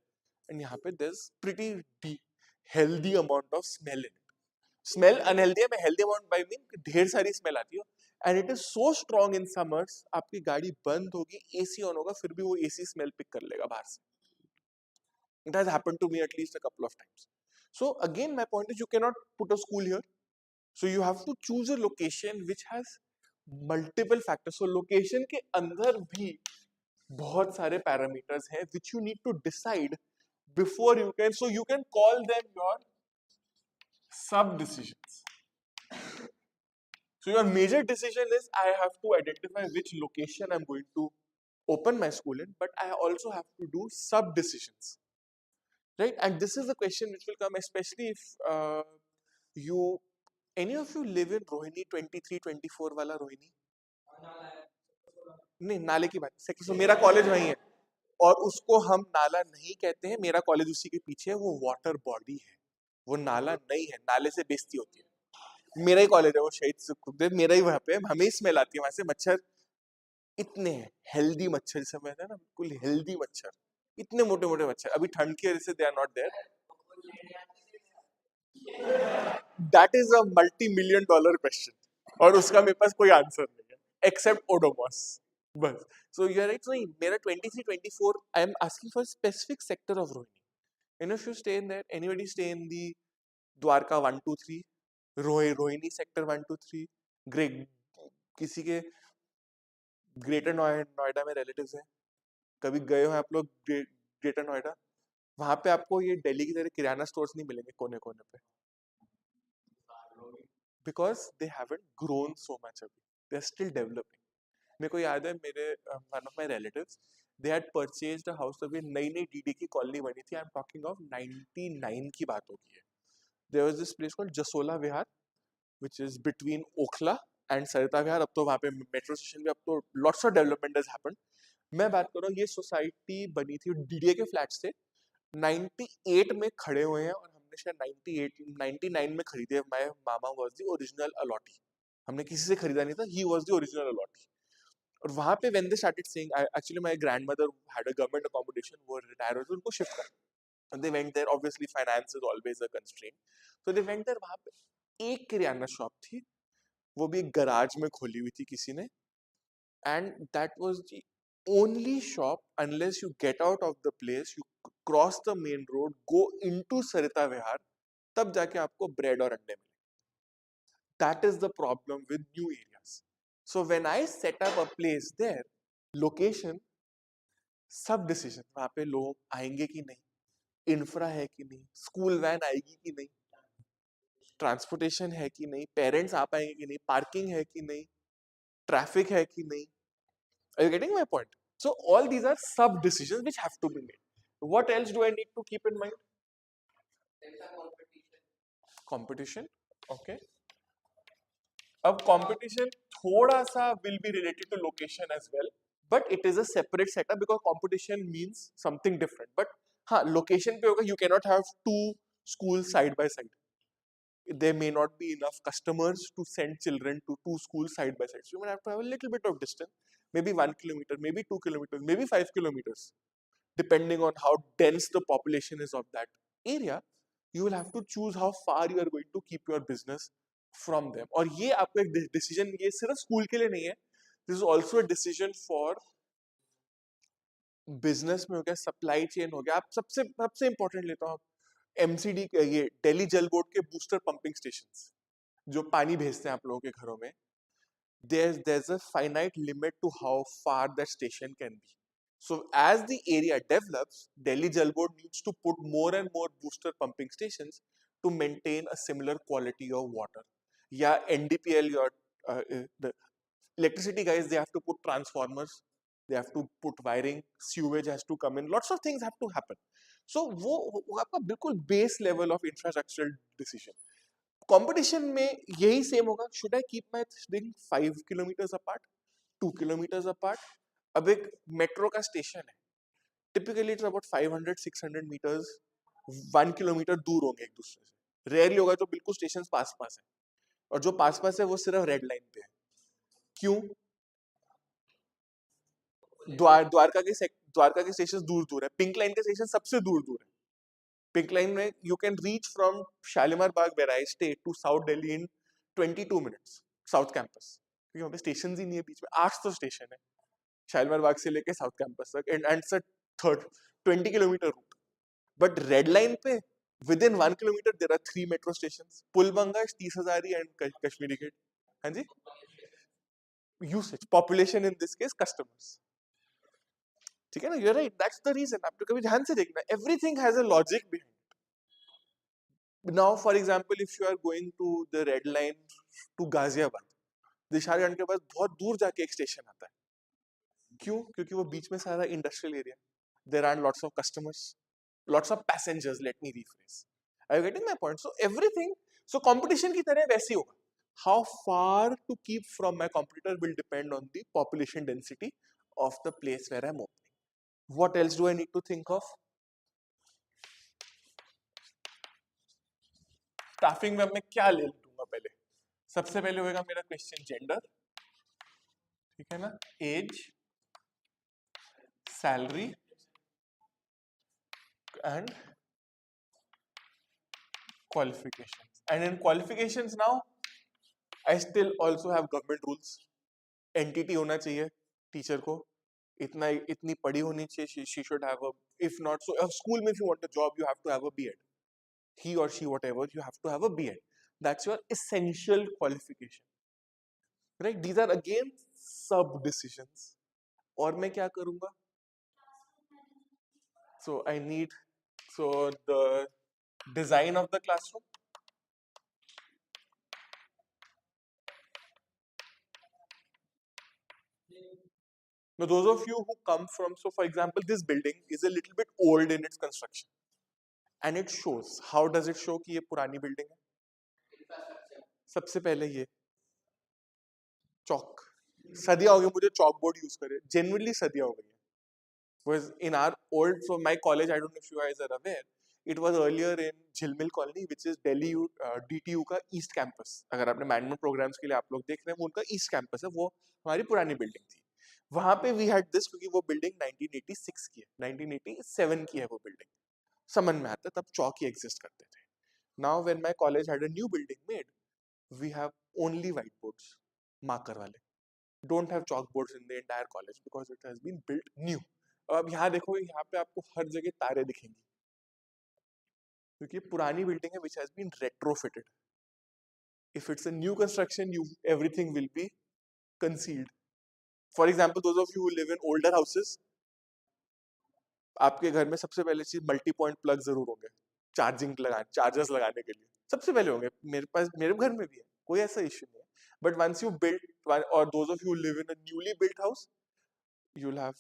and यहाँ पे there's pretty healthy amount of smell in it. Smell unhealthy है, मैं healthy amount by mean ढेर सारी smell आती है, and it is so strong in summers. आपकी गाड़ी बंद होगी, AC on होगा, फिर भी वो AC smell pick कर लेगा बाहर से. It has happened to me at least a couple of times. So again, my point is, you cannot put a school here. So you have to choose a location which has multiple factors. So location के अंदर भी बहुत सारे parameters हैं which you need to decide before you can. So you can call them your sub decisions. So your major decision is, I have to identify which location I'm going to open my school in, but I also have to do sub decisions. Right? And this is the question which will come, especially if any of you live in Rohini 23, 24 वाला रोहिणी? नहीं, नाले की बात. So मेरा college वहीं है. और उसको हम नाला नहीं कहते हैं, मेरा कॉलेज उसी के पीछे है, वो वाटर बॉडी है, वो नाला नहीं है, नाले से बेइज्जती होती है। मेरा ही कॉलेज है वो, शहीद सुखदेव, मेरा ही वहां पे है, हमें ही स्मेल आती है वहां से, मच्छर इतने हैं, हेल्दी मच्छर जिसे कहते हैं ना, बिल्कुल हेल्दी मच्छर, इतने मोटे मोटे मच्छर, अभी ठंड की वजह से they are not there. That is a $multi-million question, और उसका मेरे पास कोई आंसर नहीं है एक्सेप्ट ओडोमॉस, बस। सो यू आर राइट, सो मेरा 23-24 I am asking for specific sector of Rohini, you know, if you stay in there, anybody stay in the Dwarka 1-2-3, Rohini sector 1-2-3, great, किसी के ग्रेटर नोएडा में रिलेटिव्स हैं, कभी गए हो आप लोग ग्रेटर नोएडा? वहां पे आपको ये दिल्ली की तरह किराना स्टोर्स नहीं मिलेंगे कोने कोने पे, because they haven't grown so much, अभी दे आर स्टिल डेवलपिंग। मेरे को याद है, मेरे one of my relatives, they had purchased a house, अभी नई नई डीडी की कॉलोनी बनी थी, आई एम टॉकिंग ऑफ 99 की बात होगी है। There was this place called Jasola Vihar, which is between Okhla and Sarita Vihar। अब तो वहाँ पे मेट्रो स्टेशन पे, अब तो lots of development has happened। मैं बात कर रहा हूँ, ये सोसाइटी बनी थी, डीडीए के फ्लैट्स थे, 98 में खड़े हुए हैं, और हमने शायद 99 में खरीदे। My mama was the original allottee, हमने किसी से खरीदा नहीं था, he was the original allottee. और वहाँ पे when they started saying, actually my grandmother had a government accommodation, वो रिटायर हो, तो उनको शिफ्ट कर, and they went there, obviously finance is always a constraint, so they went there। वहाँ पे एक किराना शॉप थी, वो भी एक गराज में खोली हुई थी किसी ने, and that was the only shop, unless you get out of the place, you cross the main road, go into Sarita Vihar, तब जाके आपको ब्रेड और अंडे मिले। That is the problem with new areas. So when I set up a place there, location सब decision, वहां पे लोग आएंगे कि नहीं, इंफ्रा है कि नहीं, स्कूल वैन आएगी कि नहीं, ट्रांसपोर्टेशन है कि नहीं, पेरेंट्स आ पाएंगे कि नहीं, पार्किंग है कि नहीं, ट्रैफिक है कि नहीं। Are you getting my point? So all these are sub decisions which have to be made. What else do I need to keep in mind? Competition. Okay. अब competition थोड़ा सा will be related to location as well, but it is a separate setup because competition means something different. But हाँ, location पे होगा, you cannot have two schools side by side. There may not be enough customers to send children to two schools side by side. So you might have to have a little bit of distance, maybe 1 kilometer, maybe 2 kilometers, maybe 5 kilometers, depending on how dense the population is of that area. You will have to choose how far you are going to keep your business from them. और ये आपका एक decision, ये सिर्फ school के लिए नहीं है, this is also a decision for business में हो गया, सप्लाई चेन हो गया। आप सबसे सबसे इंपॉर्टेंट लेता हूँ, एमसीडी, ये दिल्ली जल बोर्ड के बूस्टर पंपिंग स्टेशंस जो पानी भेजते हैं आप लोगों के घरों में, there's a finite limit to how far that station can be. So as the area develops, Delhi Jal Board needs to put more and more booster pumping stations to maintain a similar quality of water. Yeah, NDPL, the electricity guys, they have to put transformers, they have to put wiring, sewage has to come in, lots of things have to happen. So वो आपका बिल्कुल base level of infrastructural decision. Competition में यही same होगा, should I keep my thing 5 kilometre apart, 2 kilometre apart? अब एक metro का station है, typically it's about 500-600 metres, 1 kilometre दूर होंगे एक दूसरे से, रेयरली होगा जो बिल्कुल स्टेशन पास पास है, और जो पास पास है वो सिर्फ रेड लाइन पे है। क्यों? द्वारका के स्टेशन दूर दूर है, पिंक लाइन के स्टेशन सबसे दूर दूर है। पिंक लाइन में you can reach from Shalimar Bagh where I stay to south Delhi in 22 minutes, south campus, क्योंकि वहाँ पे स्टेशन ही नहीं है बीच में, 8 तो स्टेशन है शालीमार बाग से लेके साउथ कैंपस तक, and third 20 kilometre route. But red line पे within 1 kilometre there are 3 metro station, Pulbangash, 30,000 and Kashmiri gate. हाँ जी, usage, population in this case customers, ठीक है ना, you are right, that's the reason. आपको कभी ध्यान से देखना, everything has a logic behind. Now, for example, if you are going to the red line to Ghaziabad, दिशारगंज के पास बहुत दूर जाके एक स्टेशन आता है। क्यों? क्योंकि वो बीच में सारा industrial area, there are lots of customers, lots of passengers, let me rephrase. Are you getting my point? So everything, so competition की तरह वैसे ही होगा, how far to keep from my competitor will depend on the population density of the place where I am opening. What else do I need to think of? Staffing में मैं क्या ले लूंगा पहले? सबसे पहले होगा मेरा क्वेश्चन जेंडर, ठीक है ना, age, salary and qualifications. And in qualifications now, I still also have government rules. Entity होना चाहिए टीचर को, इतनी पढ़ी होनी चाहिए. She should have a, if not so, a school में if you want a job, you have to have a B.Ed. He or she, whatever, you have to have a B.Ed. That's your essential qualification, right? These are again sub decisions. और मैं क्या करूँगा? So I need, so the design of the classroom. Now, those of you who come from, so for example, this building is a little bit old in its construction, and it shows. How does it show कि ये पुरानी building है? सबसे पहले ये chalk. सदियां हो गई मुझे chalkboard use करे. Genuinely सदियां हो गई है. Was in our old, so my college, I don't know if you guys are aware, it was earlier in Jhilmil Colony, which is Delhi DTU का East Campus. अगर आपने management programs के लिए आप लोग देख रहे हैं, वो उनका East Campus है, वो हमारी पुरानी building थी. वहां पे we had this क्योंकि वो building 1986 की है, 1987 की है वो building. समझ में आता है तब चौक ही exist करते थे. Now when my college had a new building made, we have only whiteboards, marker वाले. Don't have chalkboards in the entire college because it has been built new. अब यहाँ देखोगे यहाँ पे आपको हर जगह तारे दिखेंगी क्योंकि पुरानी बिल्डिंग है which has been retrofitted. If it's a new construction, everything will be concealed. For example, those of you who live in older houses, आपके घर में सबसे पहले चीज मल्टी पॉइंट प्लग जरूर होंगे, चार्जर्स लगाने के लिए सबसे पहले होंगे. मेरे घर में भी है, कोई ऐसा इश्यू नहीं है. बट वंस यू बिल्ड, और those of you live in a newly built house, you will have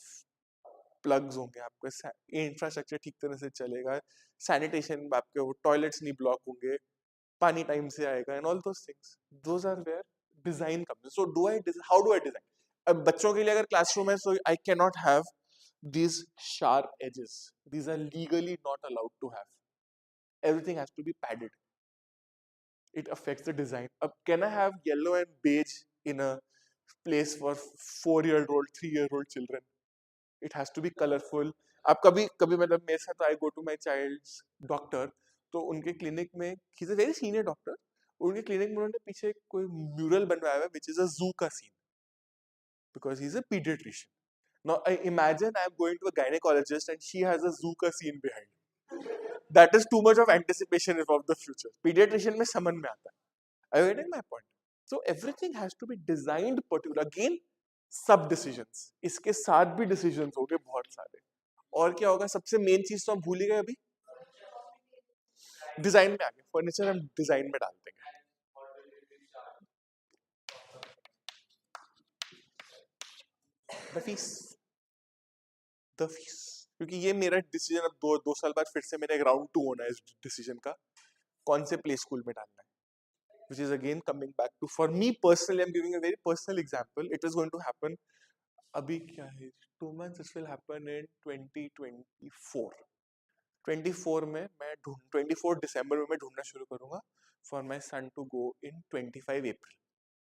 plugs होंगे, आपका इंफ्रास्ट्रक्चर ठीक तरह से चलेगा, सैनिटेशन, आपके वो टॉयलेट्स नहीं ब्लॉक होंगे, पानी टाइम से आएगा, and all those things. Those are where design comes. So how do I design? अब बच्चों के लिए अगर क्लासरूम है, so I can not have these sharp edges. These are legally not allowed to have. Everything has to be padded. It affects the design. Can I have yellow and beige in a place for 4-year-old, 3-year-old children? It has to be colorful. अब कभी कभी मतलब मेरे साथ I go to my child's doctor, तो उनके clinic में, he's a very senior doctor, उनके क्लिनिक में उन्होंने पीछे कोई म्यूरल बनवाया हुआ है which is a zoo का scene because he's a pediatrician. Now I imagine I'm going to a gynecologist and she has a Zuka scene behind. That is too much of anticipation of the future. Pediatrician में समझ में आता है. Are you getting my point? So everything has to be designed particular. Again, sub decisions. इसके साथ भी decisions होंगे बहुत सारे. और क्या होगा? सबसे main चीज तो हम भूल ही गए अभी. डिजाइन में आगे, फर्नीचर हम डिजाइन में डाल देंगे. The fees. The fees. क्योंकि ये मेरा डिसीजन अब दो साल बाद फिर से मेरा एक राउंड 2 होना है इस डिसीजन का, कौन से प्ले स्कूल में डालना है. Which is again coming back to, for me personally, I'm giving a very personal example. It is going to happen, अभी क्या है, 2 months, it will happen in 2024. 24 में मैं 24 दिसंबर में मैं ढूंढना शुरू करूंगा for my son to go in 25 April.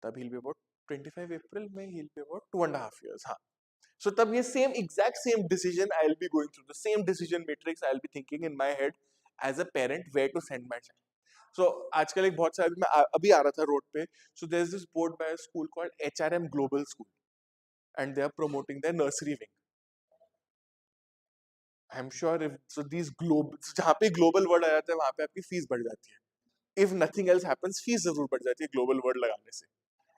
तब he'll be about 25 April में he'll be about 2.5 years. हाँ. So तब ये exact same decision I'll be going through, the same decision matrix I'll be thinking in my head as a parent where to send my child. So आजकल एक बहुत सारे, मैं अभी आ रहा था रोड पे, so there's this board by a school called HRM Global School and they are promoting their nursery wing. I'm sure if so these global, जहाँ पे global word आ जाता है वहाँ पे आपकी फीस बढ़ जाती है. If nothing else happens, fees जरूर बढ़ जाती है global word लगाने से.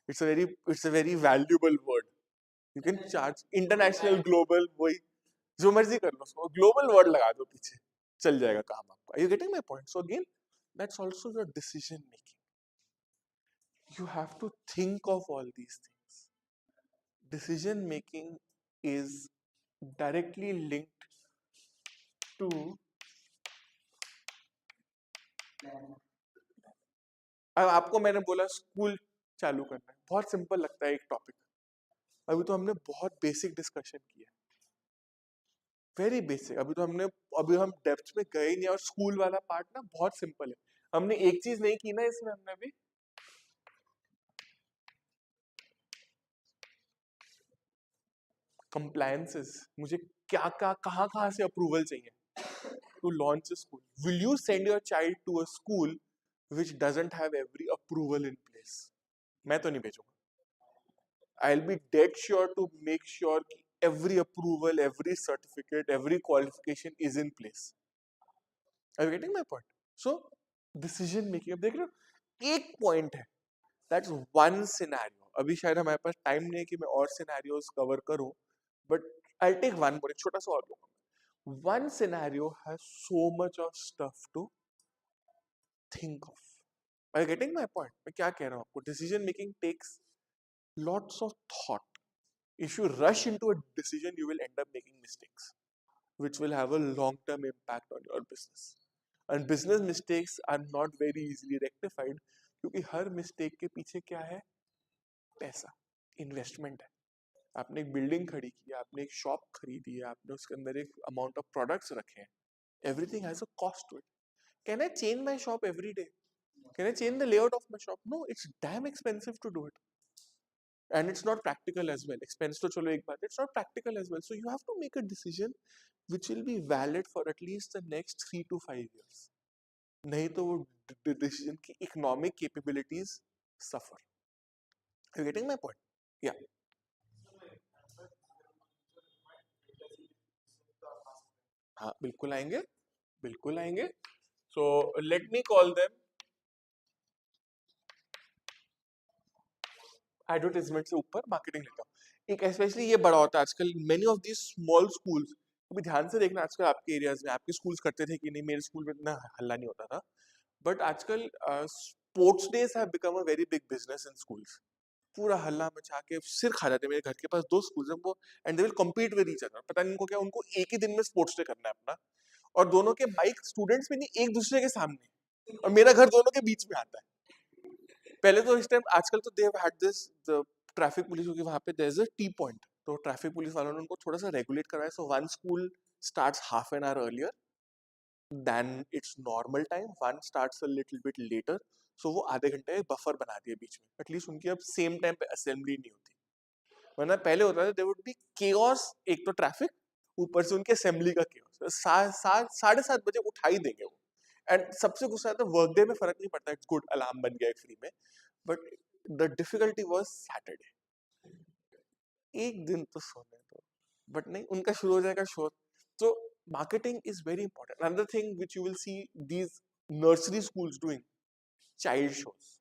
It's a very valuable word. You can charge international, global, वही जो मर्जी कर लो, उसको ग्लोबल वर्ड लगा दो पीछे, चल जाएगा काम आपका. Are you getting my point? So again, that's also your decision making. You have to think of all these things. Decision making is directly linked to, अब आपको मैंने बोला स्कूल चालू करना है, बहुत सिंपल लगता है एक टॉपिक. अभी तो हमने बहुत बेसिक डिस्कशन किया. Very basic. अभी हम डेप्थ में गए ही नहीं, और स्कूल वाला पार्ट ना बहुत सिंपल है। हमने एक चीज नहीं की ना इसमें, हमने अभी compliances, मुझे क्या क्या कहाँ कहाँ से अप्रूवल चाहिए to launch a school. Will you send your child to a school which doesn't have every approval in place? मैं तो नहीं भेजूंगा. I'll be dead sure to make sure कि every approval, every certificate, every qualification is in place. Are you getting my point? So decision making, अब देख रहे हो, एक point है, that's one scenario. अभी शायद हमारे पास टाइम नहीं है कि मैं और scenarios cover करूं, but I'll take one more, एक छोटा सा और लूंगा. One scenario has so much of stuff to think of. Are you getting my point? मैं क्या कह रहा हूँ आपको? Decision making takes lots of thought. If you rush into a decision, you will end up making mistakes, which will have a long-term impact on your business. And business mistakes are not very easily rectified, क्योंकि हर mistake के पीछे क्या है? पैसा, investment है. आपने एक building खड़ी की है, आपने एक शॉप खरीदी है, आपने उसके अंदर एक अमाउंट ऑफ प्रोडक्ट्स रखे हैं. Everything has a cost to it. Can I change my shop every day? Can I change the layout of my shop? No, it's damn expensive to do it. And it's not practical as well. Expense to chalo ek baat, it's not practical as well. So you have to make a decision which will be valid for at least the next 3 to 5 years. नहीं तो वो decision की economic capabilities suffer. Are you getting my point? Yeah. हाँ, बिल्कुल आएंगे, बिल्कुल आएंगे. So let me call them advertisement से ऊपर मार्केटिंग लेता हूँ. एक स्पेशली ये बड़ा होता है आजकल. Many of these small schools, अभी ध्यान से देखना, आजकल आपके एरियाज में आपके स्कूल्स करते थे कि नहीं, मेरे स्कूल में इतना हल्ला नहीं होता था, बट आजकल sports days have become a very big business in schools. पूरा हल्ला मचा के सिर खा जाते हैं. मेरे घर के पास 2 स्कूल्स हैं वो, and they will compete with each other. पता नहीं उनको क्या, उनको एक ही दिन में स्पोर्ट्स डे करना है अपना, और दोनों के माइक स्टूडेंट्स में नहीं, एक दूसरे के सामने, और मेरा घर दोनों के बीच में आता है. पहले तो इस टाइम, आजकल तो they have had this traffic police, क्योंकि वहां पे there is a T point, तो ट्रैफिक पुलिस वालों ने उनको थोड़ा सा रेगुलेट करवाया. So one school starts half an hour earlier than its normal time, one starts a little bit later. So वो आधे घंटे बफर बना दिए बीच में, एटलीस्ट उनकी अब सेम टाइम पे असेंबली नहीं होती. वरना पहले होता था देयर वुड बी केओस, एक तो ट्रैफिक, ऊपर से उनके असेंबली का केओस. 7:30 बजे उठा ही देंगे वो. एंड सबसे गुस्सा आता है, वर्क डे में फर्क नहीं पड़ता, इट्स गुड, अलार्म बन गया एक फ्री में, but the difficulty was Saturday. एक दिन तो सोने दो, बट नहीं, उनका शुरू हो जाएगा शोर. तो marketing is very important. Another thing which you will see these nursery schools doing, child shows,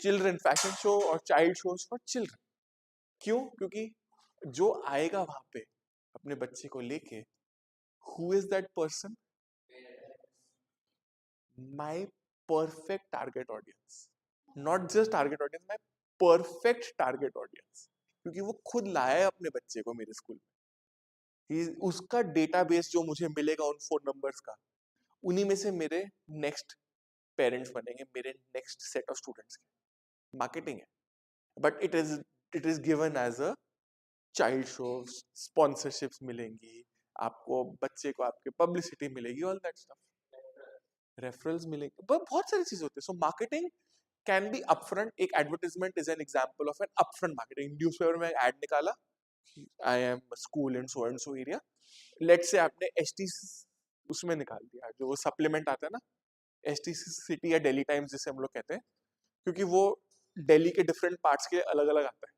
children fashion show और चाइल्ड शोज फॉर चिल्ड्रन. क्यों? क्योंकि जो आएगा वहां पे अपने बच्चे को लेके, who is that person? My perfect target audience. Not just target audience, my perfect target audience. क्योंकि वो खुद लाया है अपने बच्चे को मेरे स्कूल में. उसका डेटाबेस जो मुझे मिलेगा उन फोन नंबर्स का, उन्हीं में से मेरे नेक्स्ट पेरेंट्स बनेंगे, मेरे नेक्स्ट सेट ऑफ स्टूडेंट्स के. मार्केटिंग है, but it is given as a child show. Sponsorships मिलेंगी आपको, बच्चे को आपके पब्लिसिटी मिलेगी, ऑल दैट स्टफ, रेफरल्स मिलेंगे, बहुत सारी चीजें होती है. So marketing can be upfront. एक advertisement is an example of an upfront marketing. Newspaper में एड निकाला, I am school in so and so area. Let's say आपने एसटी उसमें निकाल दिया, जो सप्लीमेंट आता है ना, एसटी सिटी या दिल्ली टाइम्स जिसे हम लोग कहते हैं, क्योंकि वो दिल्ली के डिफरेंट पार्ट्स के अलग अलग आता है.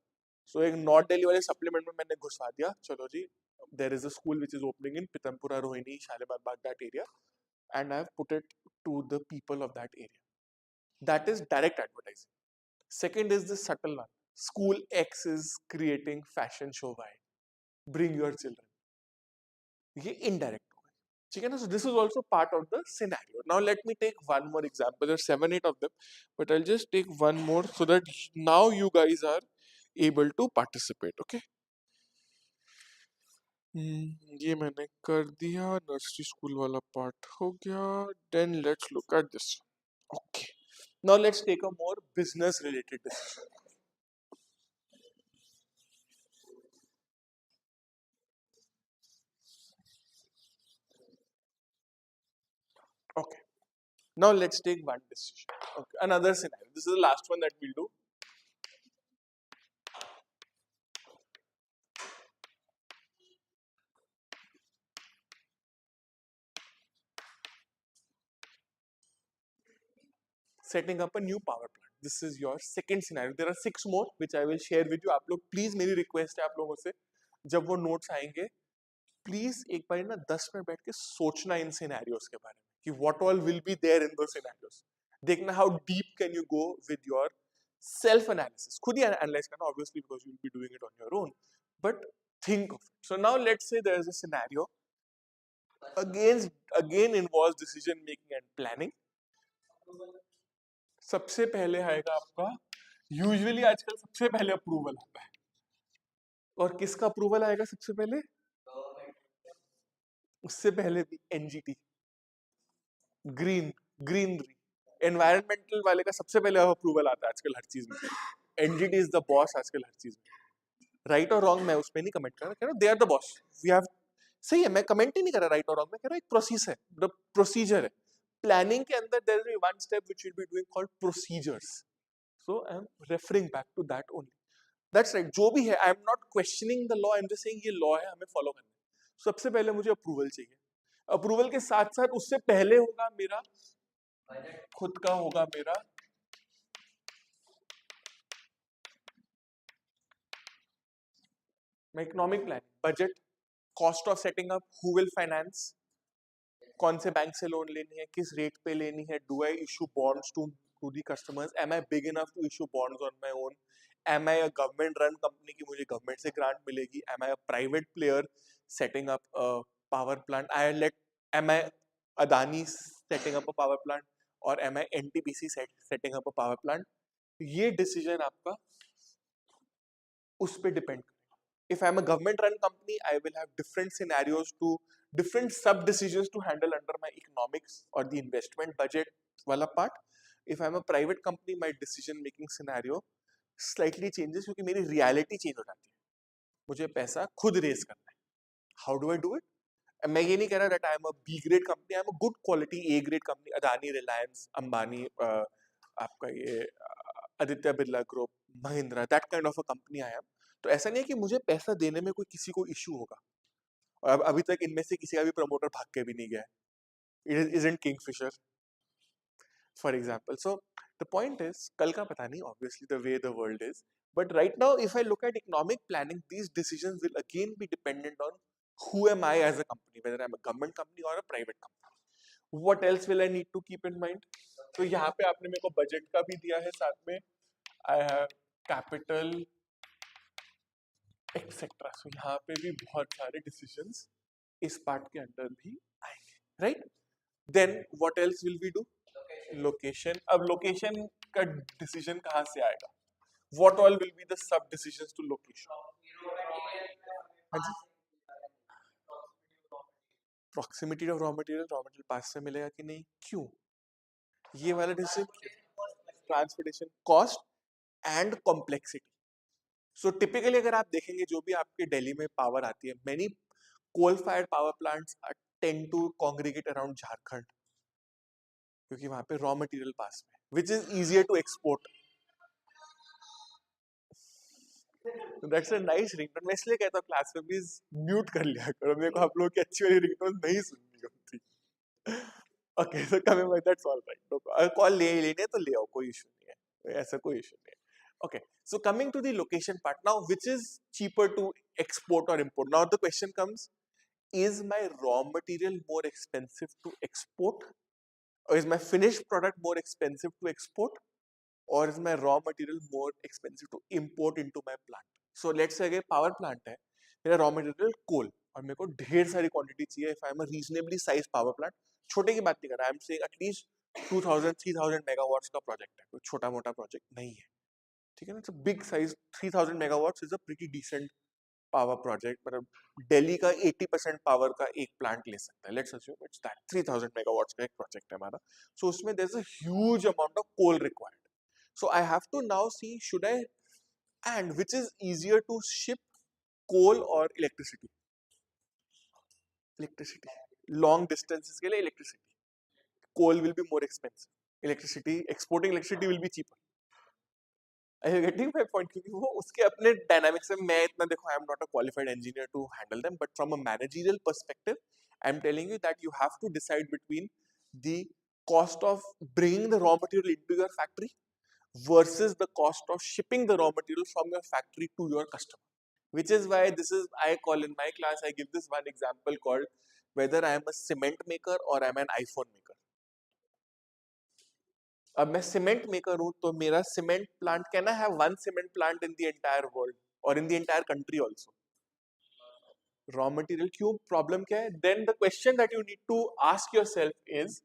सो एक नॉर्थ दिल्ली वाले सप्लीमेंट में मैंने घुसवा दिया, चलो जी, there is a school which is opening in Pitampura, Rohini, Shalimar Bagh, that area, and I've put it to the people of that area. That is direct advertising. Second is the subtle one. School X is creating fashion show Y. Bring your children. ये indirect होगा. ठीक है ना? So this is also part of the scenario. Now let me take one more example. There are 7, 8 of them, but I'll just take one more so that now you guys are able to participate. Okay? ये मैंने कर दिया. Nursery school वाला part हो गया. Then let's look at this. Okay. Now let's take a more business related decision. Now let's take one decision. Okay, another scenario. This is the last one that we'll do. Setting up a new power plant. This is your second scenario. There are 6 more which I will share with you. आप लोग please मेरी request है आप लोगों से जब वो notes आएंगे प्लीज एक बार ना 10 मिनट बैठ के सोचना इन सिनेरियोस के बारे में कि what all will be there in दो सिनेरियोस. देखना how deep can you go with your self analysis. खुद ही एनालाइज करना obviously because you will be doing it on your own but think of it. So now let's say there is a scenario again involves decision making and planning. सबसे पहले आएगा आपका usually आजकल सबसे पहले अप्रूवल आता है और किसका अप्रूवल आएगा सबसे पहले उससे पहले भी एनजीटी ग्रीनरी एनवायरमेंटल वाले का सबसे पहले अप्रूवल आता है आजकल हर चीज में. एनजीटी इज द बॉस आजकल हर चीज में. राइट और रॉन्ग मैं उस पर नहीं कमेंट कर रहा, कह रहा they are the boss. We have सही है, मैं कमेंट ही नहीं कर रहा राइट और रॉन्ग, मैं कह रहा एक प्रोसेस है, द प्रोसीजर है. प्लानिंग के अंदर there is one step which will be doing called procedures. So I am referring back to that only. That's right. जो भी है I am not questioning the law, I am just saying ये law है हमें follow करना है. सबसे पहले मुझे अप्रूवल चाहिए. अप्रूवल के साथ साथ उससे पहले होगा मेरा खुद का होगा मेरा economic plan, budget, cost of setting up, who will finance, कौन से बैंक से लोन लेनी है, किस रेट पे लेनी है, do I issue bonds to the customers, am I big enough to issue bonds on my own, am I a government run company की मुझे गवर्नमेंट से ग्रांट मिलेगी, am I a private player setting up a power plant, am I Adani setting up a power plant और am I NTPC setting up a power plant. ये decision आपका उस पर depend. If I'm a government run company, I will have different scenarios to different sub decisions to handle under my economics or the investment budget wala part. If I'm a private company, my decision making scenario slightly changes क्योंकि मेरी reality change हो जाती है. मुझे पैसा खुद raise करना है. How do I do it? मैं ये नहीं कह रहा that I am a B grade company, I am a good quality A grade company. Adani, Reliance, Ambani, आपका ये Aditya Birla group, Mahindra, that kind of a company I am. तो ऐसा नहीं है कि मुझे पैसा देने में कोई किसी को इश्यू होगा और अब अभी तक इनमें से किसी का भी प्रमोटर भाग के भी नहीं गया है. It isn't Kingfisher for example. So the point is कल का पता नहीं obviously the way the world is but right now if I look at economic planning these decisions will again be dependent on who am I as a company, whether I'm a government company or a private company. What else will I need to keep in mind? तो यहाँ पे आपने मेरे को budget का भी दिया है साथ में. I have capital etcetera. So यहाँ पे भी बहुत सारे डिसीजंस इस पार्ट के अंदर भी आएंगे. Right. Then what else will we do? Location. अब लोकेशन का डिसीजन कहाँ से आएगा? What all will be the sub decisions to location? हाँ जी. प्रॉक्सिमिटी ऑफ रॉ मटेरियल पास से मिलेगा कि नहीं, क्यों? ये वाला decision, transportation cost and complexity. So typically अगर आप देखेंगे जो भी आपके दिल्ली में पावर आती है, many coal fired power plants tend to congregate around Jharkhand क्योंकि वहां पे रॉ मटेरियल पास में which is easier to export. That's a nice ringtone. मैं इसलिए कहता हूँ क्लास में प्लीज म्यूट कर लिया करो, मेरे को आप लोगों की अच्छी वाली रिंगटोन नहीं सुननी होती. Okay so coming back, that's all right. Call लेने तो ले आओ, कोई इशू नहीं है, ऐसा कोई इशू नहीं है. Okay, so coming to the location part now, which is cheaper to export or import? Now the question comes, is my raw material more expensive to export or is my finished product more expensive to export or is my raw material more expensive to import into my plant? So let's say अगर power plant है, मेरा raw material coal और मेरे को ढेर सारी quantity चाहिए. If I am a reasonably sized power plant, छोटे की बात नहीं कर रहा, I am saying at least 2000-3000 megawatts का project है, कोई छोटा मोटा project नहीं है. ठीक है ना. It's a big size. 3000 megawatts is a pretty decent power project. मतलब दिल्ली का 80% पावर का एक प्लांट ले सकता है. Let's assume it's that 3000 megawatts का एक प्रोजेक्ट है हमारा. सो उसमें there is a huge amount of coal required. So I have to now see should I and which is easier to ship, coal और electricity. Long distances के लिए electricity. coal will be more expensive. Exporting electricity will be cheaper. Are you getting my point? क्योंकि वो उसके अपने dynamics में मैं इतना देखो I am not a qualified engineer to handle them, but from a managerial perspective, I am telling you that you have to decide between the cost of bringing the raw material into your factory versus the cost of shipping the raw material from your factory to your customer. Which is why this is, I call in my class, I give this one example called whether I am a cement maker or I am an iPhone maker. अब मैं cement maker हूं तो मेरा cement plant can I have one cement plant in the entire world और in the entire country also. Raw material क्यों problem क्या है? Then the question that you need to ask yourself is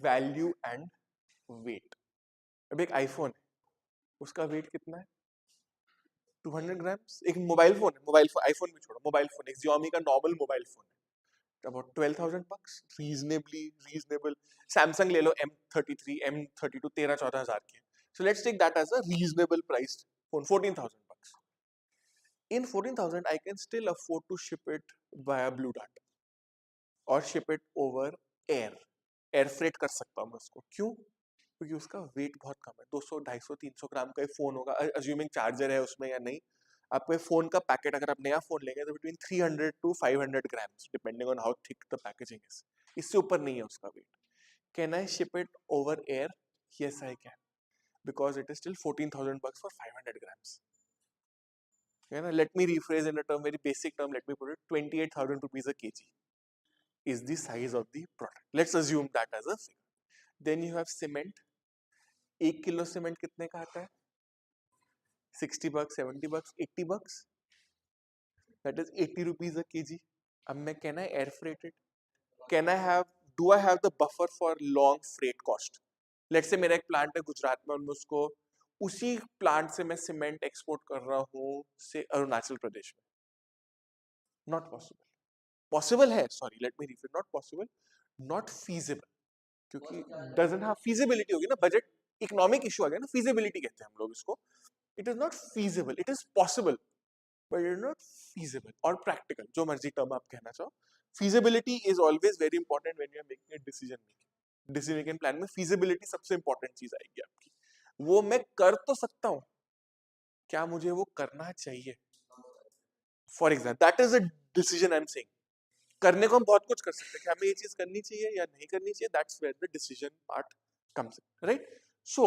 value and weight. अब एक iPhone है, उसका wait कितना है? 200 ग्राम्स. एक मोबाइल फोन है, मोबाइल फोन, आईफोन भी छोड़ो, मोबाइल फोन एक Xiaomi का नॉर्मल मोबाइल फोन है, about 12,000 bucks, reasonable. Samsung ले लो M33, M32, 13-14 हजार के. So let's take that as a reasonable priced phone, 14,000 bucks. In 14,000, I can still afford to ship it via Blue Dart or ship it over air. Air freight कर सकता हूँ मैं उसको. क्यों? क्योंकि उसका वेट बहुत कम है, 200, 250, 300 ग्राम का फोन होगा, अज्यूमिंग चार्जर है उसमें या नहीं. आपको फोन का पैकेट अगर आप नया फोन लेंगे तो between 300 to 500 grams depending on how thick the packaging is. इससे ऊपर नहीं है उसका weight. Can I ship it over air? Yes I can, because it is still 14,000 bucks for 500 grams. Let me rephrase in a term, very basic term, let me put it, 28,000 rupees a kg is the size of the product. Let's assume that as a figure. Then you have cement. 1 kilo cement कितने का आता है? 60 bucks, 70 bucks, 80 bucks. That is 80 rupees a kg. अब मैं can I air freight it? Do I have the buffer for long freight cost? Let's say मेरा एक plant है गुजरात में और मैं उसको उसी प्लांट से मैं सीमेंट एक्सपोर्ट कर रहा हूँ से अरुणाचल प्रदेश में. Not possible. Possible है, sorry, let me rephrase, not possible, not feasible. क्योंकि doesn't have feasibility होगी ना, बजट इकोनॉमिक इशू आ गया ना, feasibility कहते हैं हम लोग इसको. It is not feasible, it is possible, but it is not feasible or practical, जो मर्जी टर्म आप कहना चाहो. Feasibility is always very important when you are making a decision making. Decision making plan में feasibility सबसे important चीज आएगी आपकी. वो मैं कर तो सकता हूँ, क्या मुझे वो करना चाहिए? For example, that is a decision I'm saying. करने को हम बहुत कुछ कर सकते हैं, क्या हमें ये चीज करनी चाहिए या नहीं करनी चाहिए? That's where the decision part comes in, right? So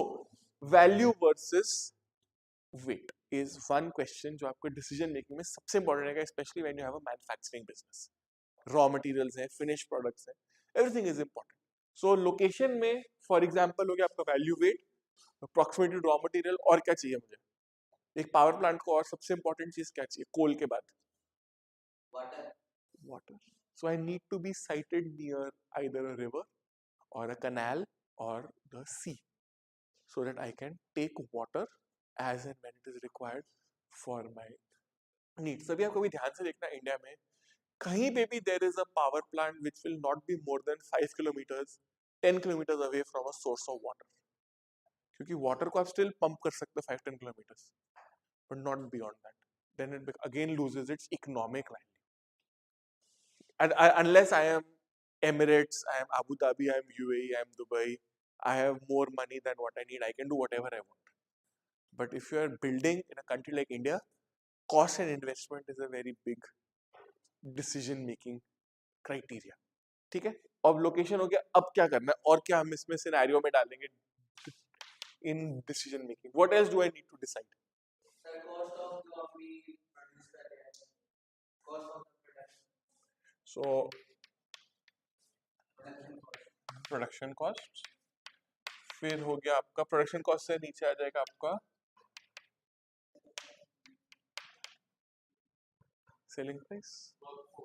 value versus weight is one question जो आपको decision making में सबसे important रहेगा, especially when you have a manufacturing business. Raw materials है, finished products है, everything is important. So location में for example हो गया आपका value weight, proximity to raw material, और क्या चाहिए मुझे? एक पावर प्लांट को और सबसे important चीज क्या चाहिए कोल के बाद? Water. So I need to be sited near either a river or a canal or the sea, so that I can take water as and when it is required for my needs. अभी आप कभी ध्यान से देखना India में कहीं पे भी there is a power plant which will not be more than 5 kilometers, 10 kilometers away from a source of water. क्योंकि water को आप still pump कर सकते हो 5-10 kilometers, but not beyond that. Then it again loses its economic value. And unless I am Emirates, I am Abu Dhabi, I am UAE, I am Dubai, I have more money than what I need, I can do whatever I want. But if you are building in a country like India, cost and investment is a very big decision making criteria. ठीक है? अब location हो गया, अब क्या करना है और क्या हम इसमें सिनेरियो में डालेंगे in decision making? What else do I need to decide? So production cost, फिर हो गया आपका प्रोडक्शन कॉस्ट से नीचे आ जाएगा आपका सेलिंग प्राइस.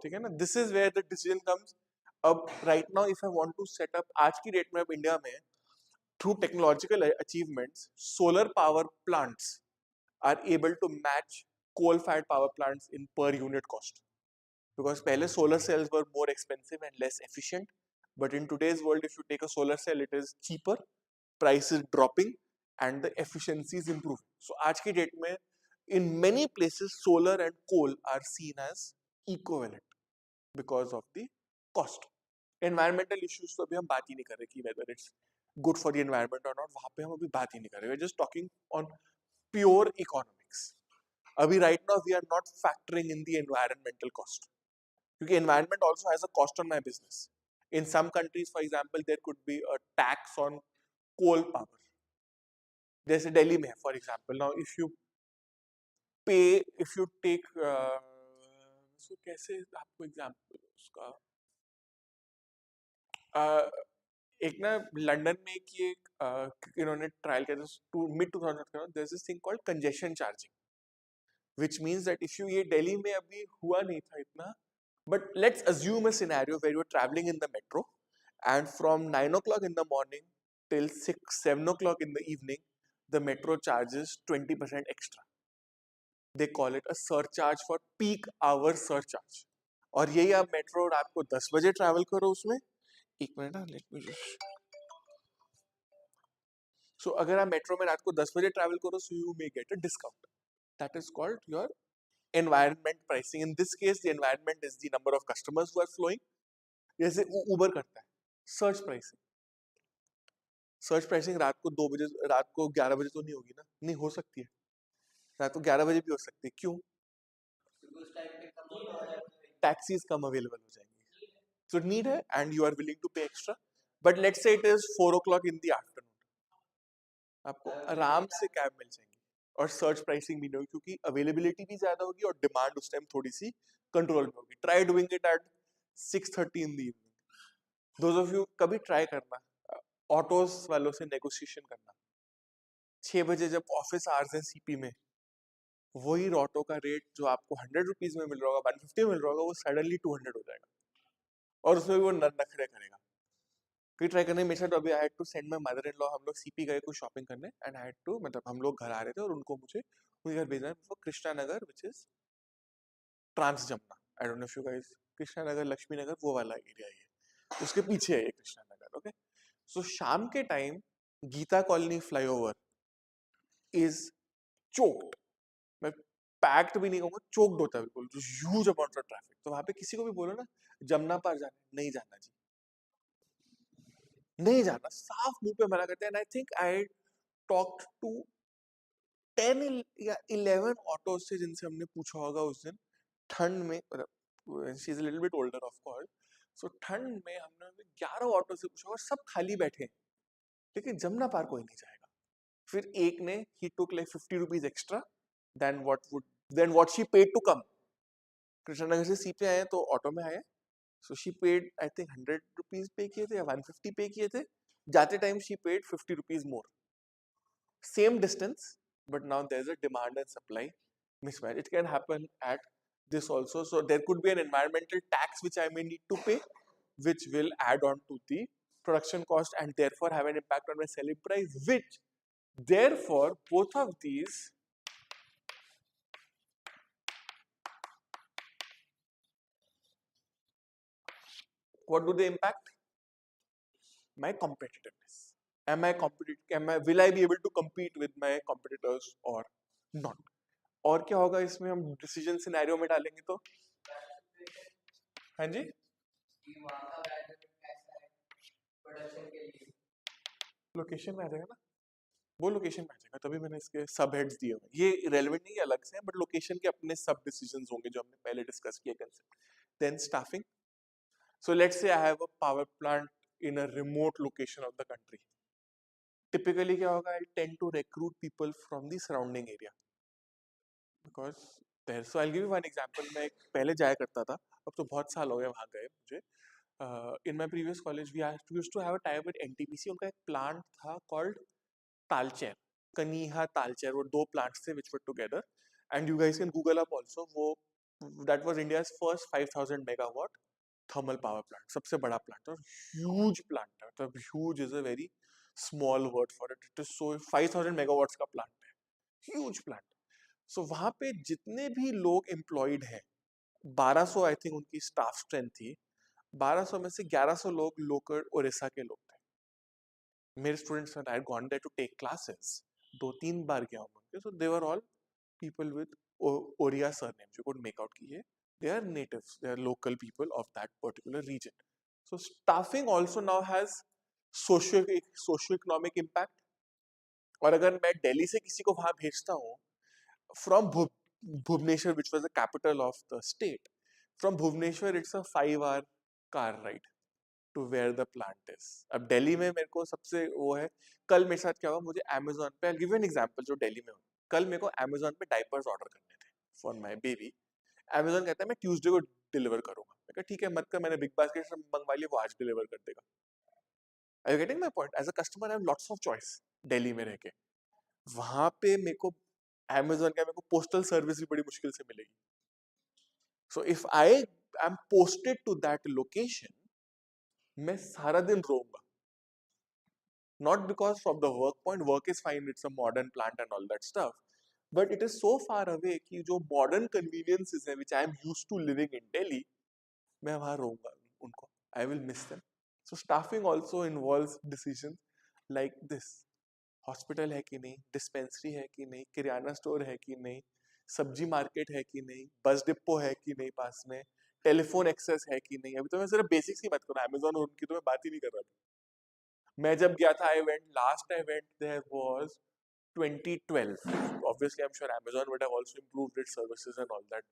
ठीक है ना? This is where the decision comes. अब right now if I want to set up, आज की डेट में अब इंडिया में through technological achievements solar power plants are able to match coal fired power plants in per unit cost. Because पहले solar cells were more expensive and less efficient, but in today's world if you take a solar cell it is cheaper, price is dropping, and the efficiency is improving. So आज की date में in many places solar and coal are seen as equivalent because of the cost. Environmental issues तो अभी हम बात ही नहीं कर रहे कि whether it's good for the environment or not, वहाँ पे हम अभी बात ही नहीं कर रहे. We're just talking on pure economics. अभी right now we are not factoring in the environmental cost. क्योंकि environment also has a cost on my business. In some countries, for example, there could be a tax on coal power. जैसे दिल्ली में है, for example. Now, if you take, so कैसे आपको example उसका, एक ना London में की एक इन्होंने ट्रायल किया था mid 2000 there's this thing called congestion charging, which means that if you ये दिल्ली में अभी हुआ नहीं था इतना, but let's assume a scenario where you're traveling in the metro and from 9 o'clock in the morning till 7 o'clock in the evening, the metro charges 20% extra. They call it a surcharge for peak hour surcharge. और यही आप metro रात को 10 बजे travel करो उसमें, एक minute ना, लेट मी जस्ट, सो अगर आप मेट्रो में रात को 10 बजे ट्रैवल करो, so you may get a discount. That is called your environment pricing. In this case, the environment is the number of customers who are flowing. जैसे उबर करता है सर्च प्राइसिंग. सर्च प्राइसिंग रात को 2 बजे, रात को 11 बजे तो नहीं होगी ना, नहीं हो सकती है, रात को 11 बजे भी हो सकती है. क्यों? टैक्सीज कम अवेलेबल हो जाएंगे. सो नीड है and you are willing to pay extra. But let's say it is 4 o'clock in the afternoon, आपको आराम से कैब मिल जाएंगी और सर्च प्राइसिंग भी नहीं होगी, क्योंकि अवेलेबिलिटी भी ज्यादा होगी और डिमांड उस टाइम थोड़ी सी कंट्रोल में होगी. Try doing it at 6:30 in the evening. Those of you कभी ट्राई करना ऑटोज वालों से नेगोशिएशन करना. 6 बजे जब ऑफिस आवर्स है सीपी में, वही ऑटो का रेट जो आपको 100 रुपीज में मिल रहा होगा, 150 मिल रहा होगा, वो सडनली 200 हो जाएगा और उसमें भी वो नखरे करेगा. फिर ट्राई करने मेरे साथ अभी I had to send my mother in law. हम लोग सीपी गए कुछ शॉपिंग करने एंड आई हैड टू, मतलब हम लोग घर आ रहे थे और उनको मुझे उनके घर भेजना है for Krishna Nagar, which is trans Jamuna. I don't know if you guys, Krishna Nagar, Laxmi Nagar, वो वाला एरिया है, उसके पीछे है ये कृष्णा नगर. ओके, सो शाम के time Geeta Colony flyover is choked. मैं पैक्ड भी नहीं कहूंगा, चोक्ड होता है बिल्कुल, जो ह्यूज अमाउंट ऑफ ट्रैफिक. तो वहां पे किसी को भी बोलो ना जमुना पार जाना, नहीं जाना जी, नहीं जाना, साफ मुंह पे मना करते हैं. I think I talked to 10 या 11 ऑटो से जिनसे हमने पूछा होगा उस दिन ठंड में, she is a little bit older of course. So ठंड में हमने 11 ऑटो से पूछा और सब खाली बैठे, लेकिन जमुना पार कोई नहीं जाएगा. फिर एक ने ही took like 50 rupees extra then what she paid to come. Krishnanagar से सीपी आए तो ऑटो में आए, so she paid I think 100 rupees pay किए थे या 150 पे किए थे. जाते time she paid 50 rupees more. Same distance, but now there's a demand and supply mismatch. It can happen at this also. So there could be an environmental tax which I may need to pay, which will add on to the production cost and therefore have an impact on my selling price, which therefore both of these what do they impact? My competitiveness. Will I be able to compete with my competitors or not? और क्या होगा इसमें, हम decision scenario में डालेंगे तो, हाँ जी, location में आ जाएगा ना, वो लोकेशन में आ जाएगा. तभी मैंने इसके सब हेड्स दिए हुए. ये रेलेवेंट नहीं है, अलग से है, बट लोकेशन के अपने सब डिसीजंस होंगे जो हमने पहले डिस्कस किए concept. Then staffing. So let's say I have a power plant in a remote location of the country. Typically क्या होगा, I tend to recruit people from the surrounding area because there. So I will give you one example. मैं पहले जाया करता था, अब तो बहुत साल हो गए वहां गए मुझे. in my previous college we used to have a tie-up with NTPC. उनका एक प्लांट था called तालचेर, कनीहा तालचेर, वो दो प्लांट्स थे which were together and you guys can google up also. वो that was India's first 5000 megawatt thermal power plant, सबसे बड़ा plant था, huge plant था. मतलब huge is a very small word for it. It is so 5000 megawatts का plant है, huge plant. so वहाँ पे जितने भी लोग employed हैं, 1200 आई थिंक उनकी स्टाफ स्ट्रेंथ थी. 1200 में से 1100 लोग लोकल ओडिशा के लोग थे. मेरे students I had gone there to take classes. 2-3 बार गया हूँ उनके. So they were all people with Oriya surnames. You could make out कि they are natives, they are local people of that particular region. So staffing also now has socio-economic impact. और अगर मैं दिल्ली से किसी को वहां भेजता हूँ from Bhubaneswar, which was the capital of the state, from Bhubaneswar it's a 5 hour car ride to where the plant is. अब दिल्ली में मेरे को सबसे वो है, कल मेरे साथ क्या हुआ, मुझे Amazon पे, I'll give you an example जो दिल्ली में हुआ. कल मेरे को Amazon पे डायपर्स ऑर्डर करने थे फॉर माय बेबी. Amazon कहता है मैं ट्यूसडे को डिलीवर करूंगा. मैं कहा ठीक है मत कर, मैंने बिग बास्केट से मंगवा लिया, वो आज डिलीवर कर देगा. Are you getting my point? As a customer I have lots of choice. Delhi में रह के वहां पे मेरे को Amazon का मेरे को पोस्टल सर्विस भी बड़ी मुश्किल से मिलेगी. So if I am posted to that location, मैं सारा दिन रोऊंगा. Not because from the work is fine, it's a modern plant and all that stuff, but it is so far away कि जो modern conveniences हैं which I am used to living in Delhi, मैं वहाँ रहूँगा उनको. I will miss them. So staffing also involves decisions like this. Hospital है कि नहीं, डिस्पेंसरी है कि नहीं, किराना स्टोर है कि नहीं, सब्जी मार्केट है कि नहीं, बस डिपो है कि नहीं पास में, टेलीफोन एक्सेस है कि नहीं. अभी तो मैं सिर्फ बेसिक्स की बात कर रहा हूँ, अमेजोन और उनकी तो मैं बात ही नहीं कर रहा था. मैं जब गया था, last I went there was 2012. Obviously, I'm sure Amazon would have also improved its services and all that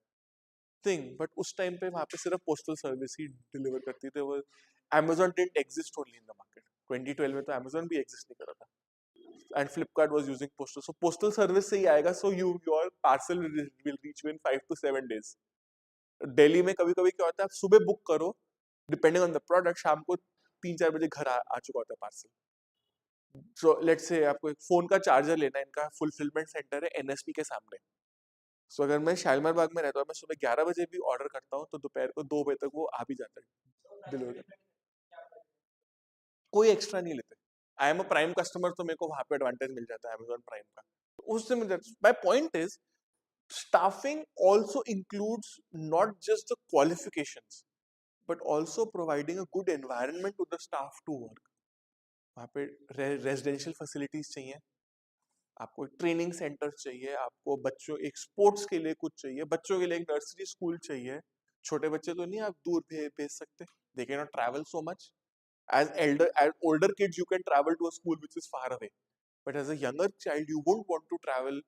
thing. But उस टाइम पे वहाँ पे सिर्फ पोस्टल सर्विस ही डिलीवर करती थी. वो Amazon didn't exist only in the market. 2012 में तो Amazon भी exist नहीं कर रहा था. And Flipkart was using postal. So postal service से ही आएगा. So your parcel will reach you in 5 to 7 days. Delhi में कभी-कभी क्या होता है, आप सुबह बुक करो, depending on the product, शाम को 3-4 बजे घर आ चुका होता है पार्सल. So let's say आपको एक फोन का चार्जर लेना है, इनका फुलफिलमेंट सेंटर है एनएसपी के सामने. So अगर मैं शालीमार बाग में रहता हूँ, मैं सुबह 11 बजे भी ऑर्डर करता हूँ तो दोपहर को 2 बजे तक वो आ भी जाता है डिलीवर. कोई एक्स्ट्रा नहीं लेते. I am a prime customer, तो मेरे को वहां पे एडवांटेज मिल जाता है अमेजोन प्राइम का. उससे मिल जाता है. My point is staffing also includes not just the qualifications but also providing a good environment to the staff to work. वहाँ पे रेजिडेंशियल फैसिलिटीज चाहिए, आपको एक ट्रेनिंग सेंटर चाहिए, आपको बच्चों एक स्पोर्ट्स के लिए कुछ चाहिए, बच्चों के लिए एक नर्सरी स्कूल चाहिए. छोटे बच्चे तो नहीं आप दूर भेज सकते, they can not travel so much. as older kids you can travel to a school which is far away, but as a younger child you won't want to travel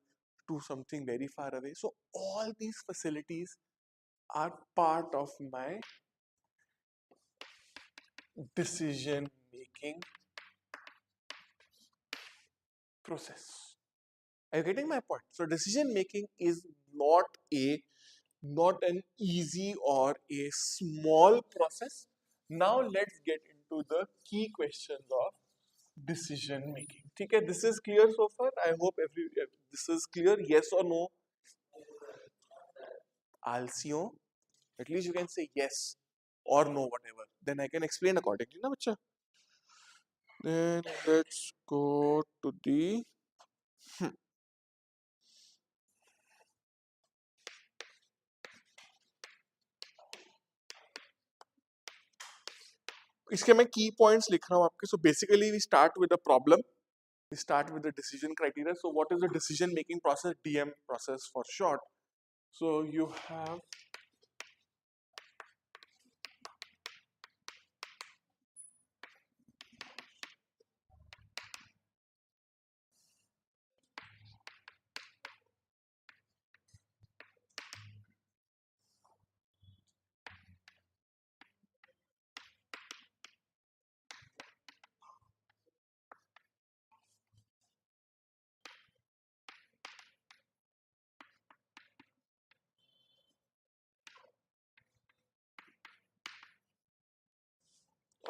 to something very far away. So all these facilities are part of my decision making process. Are you getting my point? So decision making is not an easy or a small process. Now let's get into the key questions of decision making. ठीक है, this is clear so far? I hope this is clear. Yes or no? Alcyon. At least you can say yes or no, whatever. Then I can explain accordingly, ना बच्चा? Then let's go to the इसके मैं key points लिख रहा हूँ आपके. So basically we start with the problem. We start with the decision criteria. So what is the decision making process? DM process for short. So you have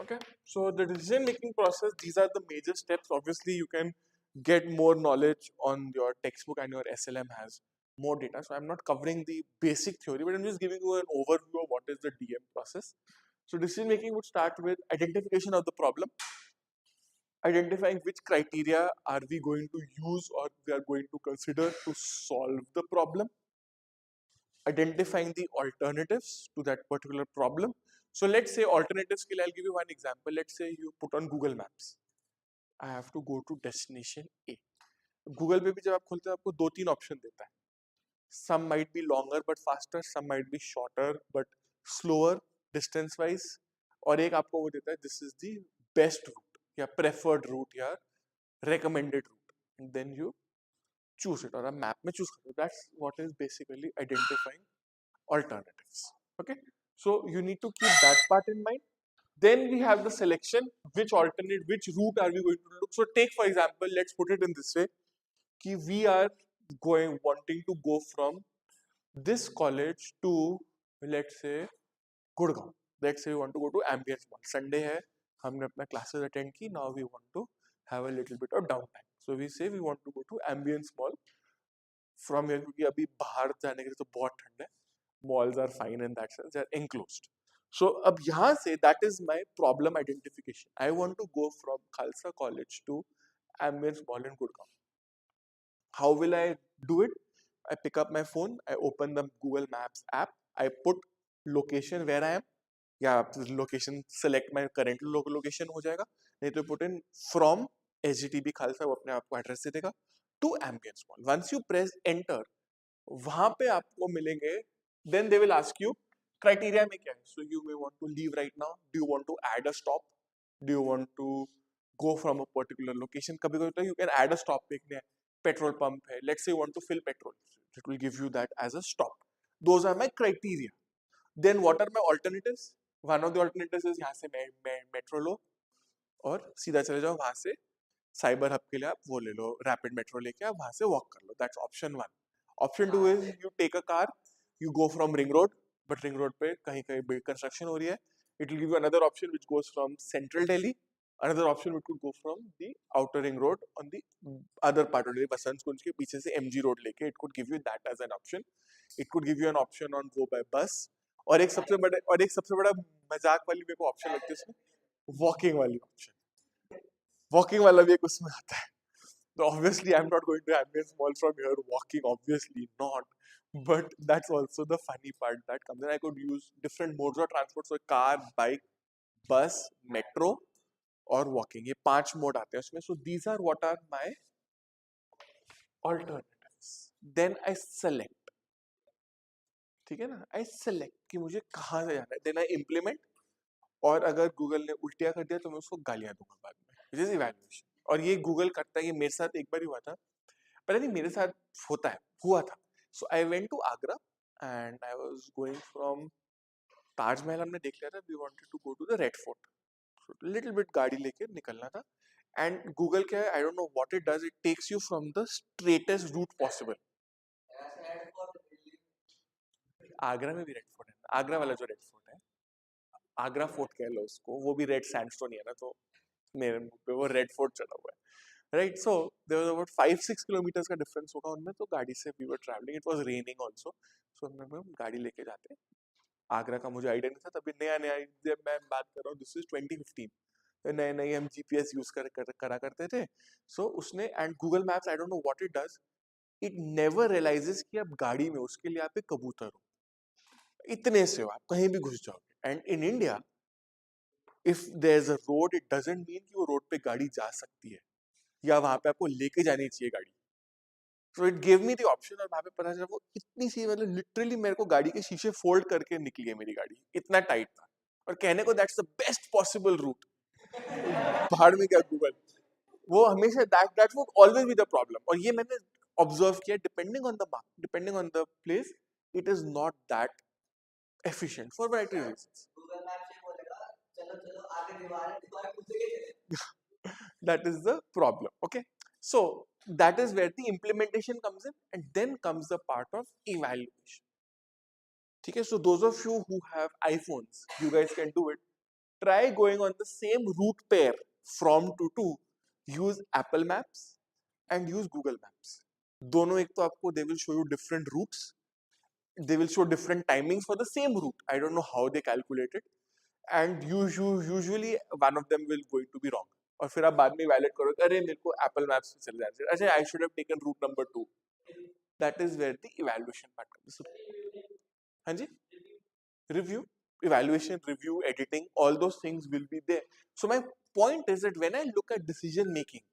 okay. So the decision making process, these are the major steps. Obviously you can get more knowledge on your textbook and your SLM has more data. So I'm not covering the basic theory, but I'm just giving you an overview of what is the DM process. So decision making would start with identification of the problem, identifying which criteria are we going to use or we are going to consider to solve the problem, identifying the alternatives to that particular problem. So let's say alternatives ke liye, I'll give you one example. Let's say you put on Google Maps, I have to go to destination A. Google पे भी जब आप खोलते हो आपको 2-3 option देता है. Some might be longer but faster, some might be shorter but slower distance wise. और एक आपको वो देता है this is the best route या preferred route या recommended route, and then you choose it. और आप मैप में चूज करते हो. That's what is basically identifying alternatives. Okay, so you need to keep that part in mind. Then we have the selection, which route are we going to look. So take for example, let's put it in this way, कि we are wanting to go from this college to, let's say, Gurgaon. Let's say we want to go to Ambience Mall. Sunday है, हमने अपना classes attend की. Now we want to have a little bit of downtime. So we say we want to go to Ambience Mall from here, क्योंकि अभी बाहर जाने के लिए तो बहुत ठंड है. Malls are fine in that sense, they are enclosed. So अब यहाँ से that is my problem identification. I want to go from Khalsa College to Ambience Mall in Gurgaon. How will I do it? I pick up my phone, I open the Google Maps app, I put location where I am, या location select my current location हो जाएगा. नहीं तो put in from SGTB Khalsa, वो अपने आप को address दे देगा, to Ambience Mall. Once you press enter, वहां पे आपको मिलेंगे. Then they will ask you criteria में क्या है. So you may want to leave right now. Do you want to add a stop? Do you want to go from a particular location? कभी कभी तो you can add a stop देखने हैं. Petrol pump है. Let's say you want to fill petrol. It will give you that as a stop. Those are my criteria. Then what are my alternatives? One of the alternatives is यहाँ से metro लो और सीधा चले जाओ वहां से cyber hub के लिए आप वो ले लो, रैपिड मेट्रो लेके आप वहां से वॉक कर लो. That's option 1. Option 2 is you take a car, you go from ring road, but ring road पे कहीं कहीं बिल्ड कंस्ट्रक्शन हो रही है. It will give you another option which goes from central Delhi, another option which could go from the outer ring road on the other part of the Basant Kunj के पीछे से MG road लेके. It could give you that as an option. It could give you an option on go by bus. और एक सबसे बड़ा मजाक वाली मेरे को ऑप्शन लगती है इसमें, वॉकिंग वाली ऑप्शन. वॉकिंग वाला भी एक उसमें आता है. So obviously I'm not going to Ambience Mall from here walking, obviously not. But that's also the funny part that comes in. I could use different modes of transport, so car, bike, bus, metro और walking. ये 5 mode आते हैं उसमें. So these are what are my alternatives. Then I select. ठीक है ना? I select कि मुझे कहाँ से जाना है. Then I implement. और अगर गूगल ने उल्टिया कर दिया तो मैं उसको गालियां दूंगा बाद में. Which is evaluation. और ये गूगल करता है. ये मेरे साथ एक बार ही हुआ था. पता नहीं मेरे साथ हुआ था. So I went to Agra and I was going from Taj Mahal हमने देख लिया था. We wanted to go to the Red Fort. So little bit गाड़ी लेके निकलना था. And Google क्या है? I don't know what it does. It takes you from the straightest route possible. Agra में भी रेड फोर्ट है. आगरा वाला जो रेड फोर्ट है, आगरा फोर्ट कह लो उसको, वो भी रेड सैंडस्टोन ही है ना, तो मेरे मुंह पे वो रेड फोर्ट चढ़ा हुआ है. Right. So there was about 5-6 kilometres का डिफरेंस होगा उनमें. तो गाड़ी से we were travelling. It was raining also. सो हम गाड़ी लेके जाते. आगरा का मुझे आइडिया नहीं था तभी. नया नया मैं बात कर रहा हूँ, दिस इज 2015. नए नए हम जीपीएस यूज करा करते थे. सो उसने and Google maps, I don't know what it does, it never realises कि आप गाड़ी में उसके लिए आप एक कबूतर हो. इतने से हो आप कहीं भी घुस जाओगे. And in India if there is a road, it doesn't mean कि वो रोड पे गाड़ी जा सकती है या वहां पे आपको लेके जानी चाहिए गाड़ी. So it give me the option. और वहां पे पता चला वो इतनी सी, मतलब लिटरली मेरे को गाड़ी के शीशे फोल्ड करके निकली है मेरी गाड़ी, इतना टाइट था. और कहने को that's the best possible route. पहाड़ में क्या गूगल, वो हमेशा that would always be the problem. और ये मैंने ऑब्जर्व किया, depending on the mark, depending on the place, it is not that efficient for variety of reasons. That is the problem. Okay, so that is where the implementation comes in, and then comes the part of evaluation. Okay, so those of you who have iPhones, you guys can do it. Try going on the same route pair from to use Apple Maps and use Google Maps. दोनों एक तो आपको they will show you different routes. They will show different timings for the same route. I don't know how they calculate it. And usually one of them will going to be wrong. और फिर आप बाद में evaluate करो, अरे मेरे को Apple Maps पे चले जाना चाहिए. अच्छा, I should have taken route number 2. That is where the evaluation part comes. हाँ जी, review, evaluation, review, editing, all those things will be there. So my point is that when I look at decision making,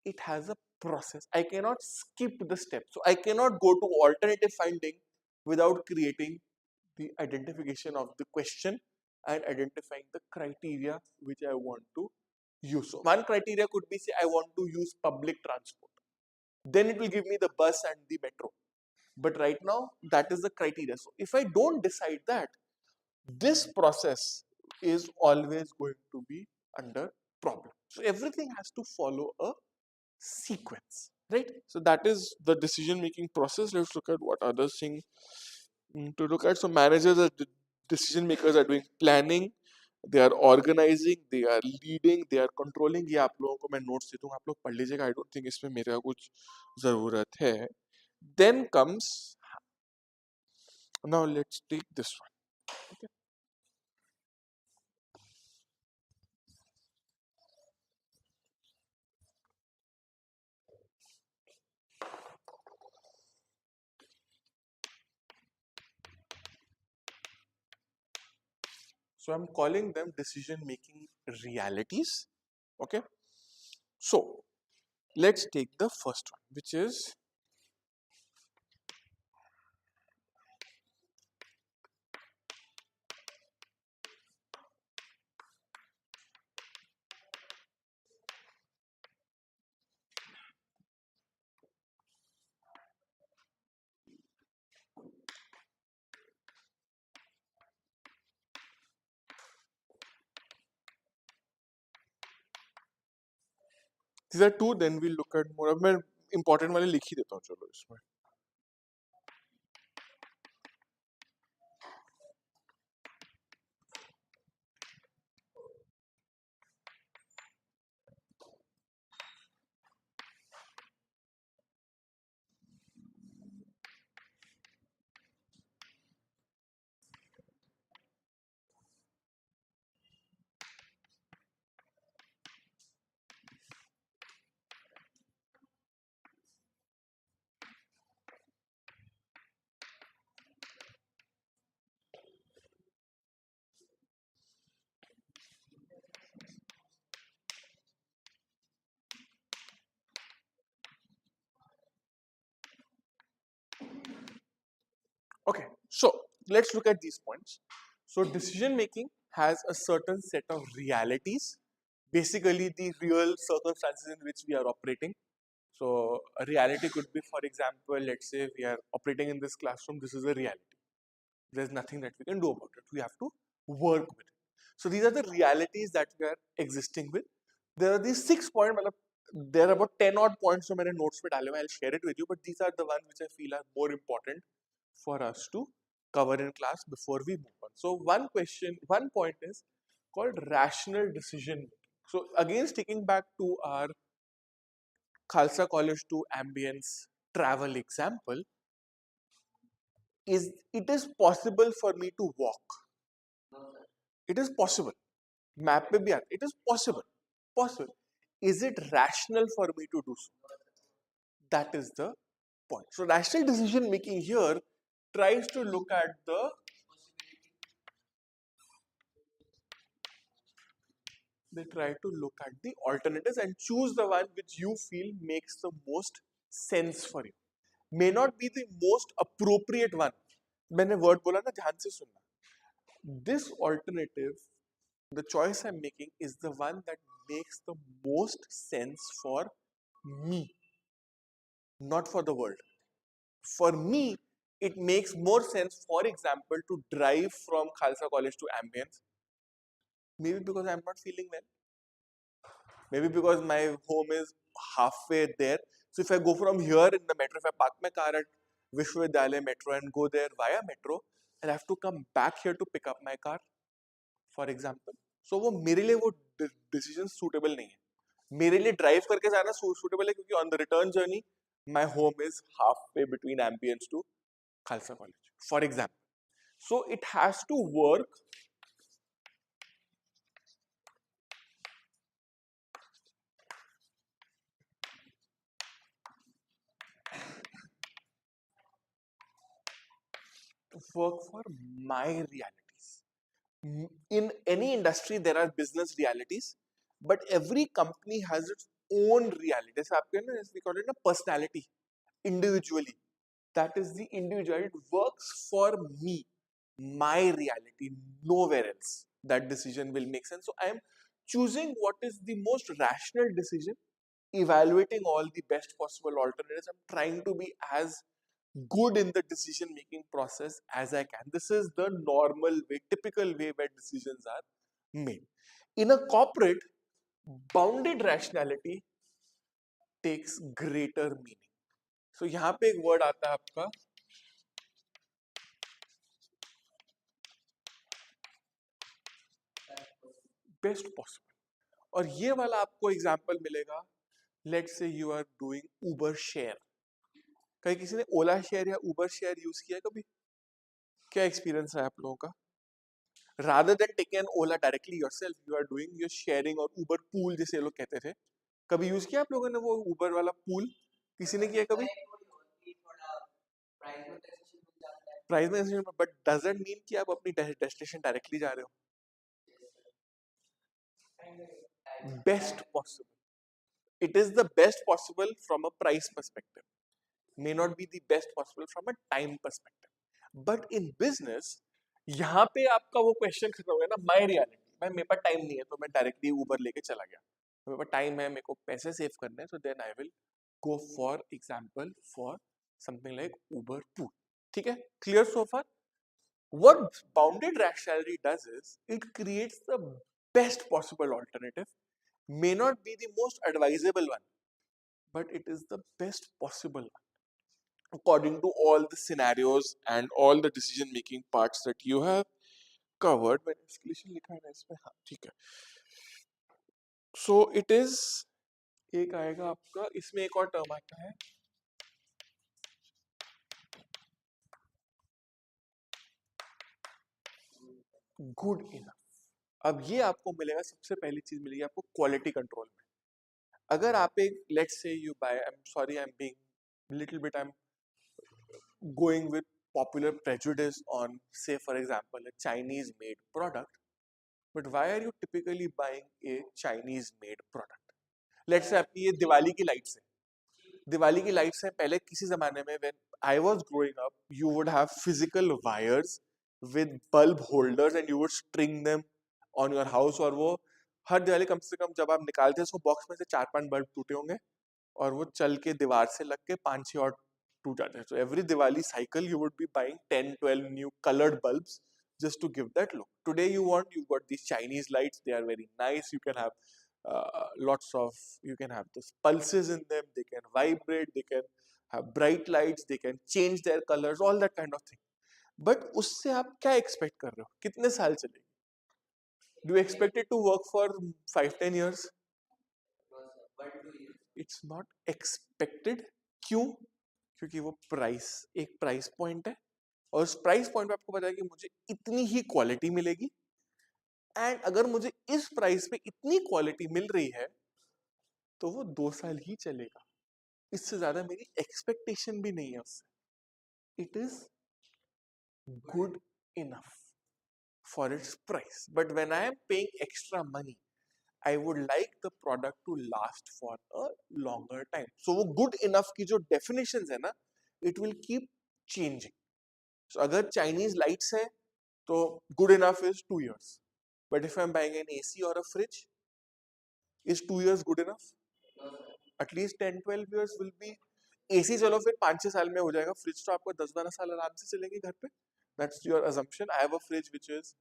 it has a process. I cannot skip the step. So I cannot go to alternative finding without creating the identification of the question and identifying the criteria which I want to use. So one criteria could be, say, I want to use public transport. Then it will give me the bus and the metro. But right now, that is the criteria. So if I don't decide that, this process is always going to be under problem. So everything has to follow a sequence, right? So that is the decision making process. Let's look at what other thing to look at. So managers or decision makers are doing planning, they are organizing, they are leading, they are controlling. ये आप लोगों को मैं notes दे दूँगा, आप लोग पढ़ लीजिएगा. I don't think इसमें मेरा कुछ ज़रूरत है. Then comes, now let's take this one. Okay. So I'm calling them decision making realities. Okay. So let's take the first one, which is these are two. Then we'll look at more. मैं important वाले लिख ही देता हूँ चलो इसमें. Okay, so let's look at these points. So decision making has a certain set of realities, basically the real circumstances in which we are operating. So a reality could be, for example, let's say we are operating in this classroom. This is a reality. There's nothing that we can do about it. We have to work with it. So these are the realities that we are existing with. There are these 6 points. There are about 10 odd points जो मैंने notes पे डाले हुए. I'll share it with you. But these are the ones which I feel are more important for us to cover in class before we move on. So one point is called rational decision making. So again, sticking back to our Khalsa College to Ambience travel example, it is possible for me to walk. It is possible. Map पे भी आता. It is possible. Possible. Is it rational for me to do so? That is the point. So rational decision making here tries to look at the alternatives and choose the one which you feel makes the most sense for you. May not be the most appropriate one. मैंने word बोला ना, ध्यान से सुनना. This alternative, the choice I'm making is the one that makes the most sense for me, not for the world. For me, it makes more sense, for example, to drive from Khalsa College to Ambience. Maybe because I'm not feeling well. Maybe because my home is halfway there. So if I go from here in the metro, if I park my car at Vishwavidyalaya metro and go there via metro, I'll have to come back here to pick up my car, for example. So वो मेरे लिए वो decision suitable नहीं है. मेरे लिए drive करके जाना suitable है क्योंकि on the return journey, my home is halfway between Ambience to Khalsa College, for example. So it has to work for my realities. In any industry, there are business realities, but every company has its own reality. जैसे आपके ना, we call it a personality, individually. That is the individual. It works for me, my reality, nowhere else. That decision will make sense. So I am choosing what is the most rational decision, evaluating all the best possible alternatives. I'm trying to be as good in the decision making process as I can. This is the normal way, typical way where decisions are made. In a corporate, bounded rationality takes greater meaning. So यहाँ पे एक word आता है आपका best possible, और ये वाला आपको एग्जांपल मिलेगा. Let's say you are doing Uber share. कहीं किसी ने ओला शेयर या उबर शेयर यूज किया कभी? क्या एक्सपीरियंस है आप लोगों का? rather than taking an ola directly yourself, you are doing your sharing और uber pool जैसे ये लोग कहते थे. कभी यूज किया आप लोगों ने वो उबर वाला पूल? किसी ने किया कभी? प्राइस में, बट डजंट मीन कि आप अपनी डेस्टिनेशन डायरेक्टली जा रहे हो. Best possible. It is the best possible from a price perspective. May not be the best possible from a time perspective. But in business, यहाँ पे आपका वो क्वेश्चन खत्म हो गया ना, माई रियलिटी. मैं, मेरे पास टाइम नहीं है तो मैं डायरेक्टली ऊबर लेके चला गया. मेरे पास टाइम है, मेरे को पैसे सेव करने हैं, so then I will go for example for something like Uber Pool. ठीक है? Clear so far? What bounded rationality does is it creates the best possible alternative. May not be the most advisable one, but it is the best possible one according to all the scenarios and all the decision making parts that you have covered. मैंने escalation लिखा है ना इसमें, हाँ ठीक है. So it is, एक आएगा आपका, इसमें एक और टर्म आता है गुड इनफ. अब ये आपको मिलेगा, सबसे पहली चीज मिलेगी आपको क्वालिटी कंट्रोल में. अगर आप एक, let's say you buy, I am sorry, I am being little bit, I am going with popular prejudice on, say for example, a Chinese made product, but why are you typically buying a Chinese made product? Let's say आपकी ये दिवाली की lights है. दिवाली की lights है, पहले किसी जमाने में when I was growing up, you would have physical wires with bulb holders and you would string them on your house, और वो हर दिवाली कम से कम जब आप निकालते हैं उसको बॉक्स में से 4-5 बल्ब टूटे होंगे और वो चल के दीवार से लग के 5-6 और टूट जाते हैं. So every Diwali cycle you would be buying 10-12 new colored bulbs just to give that look. Today you've got these Chinese lights. They are very nice. You can have you can have those pulses in them. They can vibrate. They can have bright lights. They can change their colors. All that kind of thing. But उससे आप क्या expect कर रहे हो? कितने साल चलेगी? Do you expect it to work for 5-10 years? It's not expected. क्यों? क्योंकि वो प्राइस, एक प्राइस पॉइंट है और उस प्राइस पॉइंट पे आपको पता है कि मुझे इतनी ही क्वालिटी मिलेगी, एंड अगर मुझे इस प्राइस पे इतनी क्वालिटी मिल रही है तो वो 2 साल ही चलेगा. इससे ज्यादा मेरी एक्सपेक्टेशन भी नहीं है उससे. It is good enough for its price, but when I am paying extra money, I would like the product to last for a longer time. So वो good enough की जो definitions है ना, it will keep changing. So अगर Chinese lights है तो good enough is 2 years. But if I'm buying an AC or a fridge, is 2 years good enough? At least 10-12 years will be. AC चलो फिर 5-6 साल में हो जाएगा, fridge तो आपको 10-12 साल आराम से चलेंगे घर पे. That's your assumption. I have a fridge which is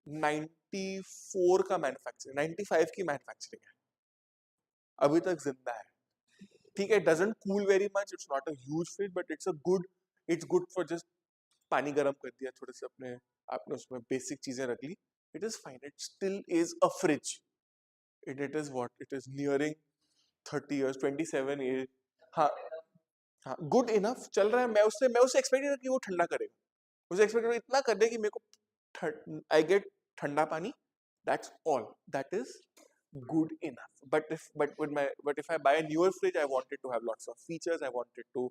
94 का मैन्युफैक्चरिंग, 95 की मैन्युफैक्चरिंग है, अभी तक जिंदा है. ठीक है, doesn't cool very much, it's not a huge fridge, but it's good for just पानी गर्म कर दिया थोड़े से, अपने आपने उसमें बेसिक चीजें रख ली, it is fine. It still is a fridge. It is what, it is nearing 30 years, 27 year. हाँ हाँ, गुड इनफ चल रहा है. मैं उससे एक्सपेक्ट नहीं कि वो ठंडा करेगा, मुझे एक्सपेक्ट इतना कर दे कि मेरे को I get ठंडा पानी. That's all. That is good enough. But if I buy a newer fridge, I want it to have lots of features. I want it to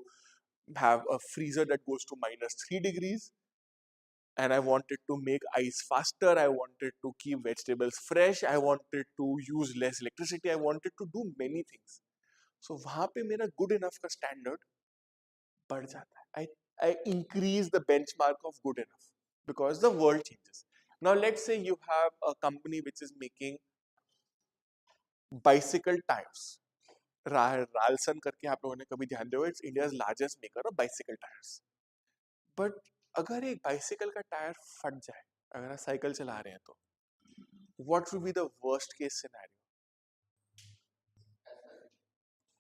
have a freezer that goes to -3 degrees. and I wanted to make ice faster. I wanted to keep vegetables fresh. I wanted to use less electricity. I wanted to do many things. So वहाँ पे मेरा good enough का standard बढ़ जाता है. I increase the benchmark of good enough because the world changes. Now let's say you have a company which is making bicycle tires. Ralson करके आप लोगों ने कभी ध्यान दिया होगा, it's India's largest maker of bicycle tires. But अगर एक बाइसिकल का टायर फट जाए, अगर आप साइकिल चला रहे हैं तो what would be the worst case scenario?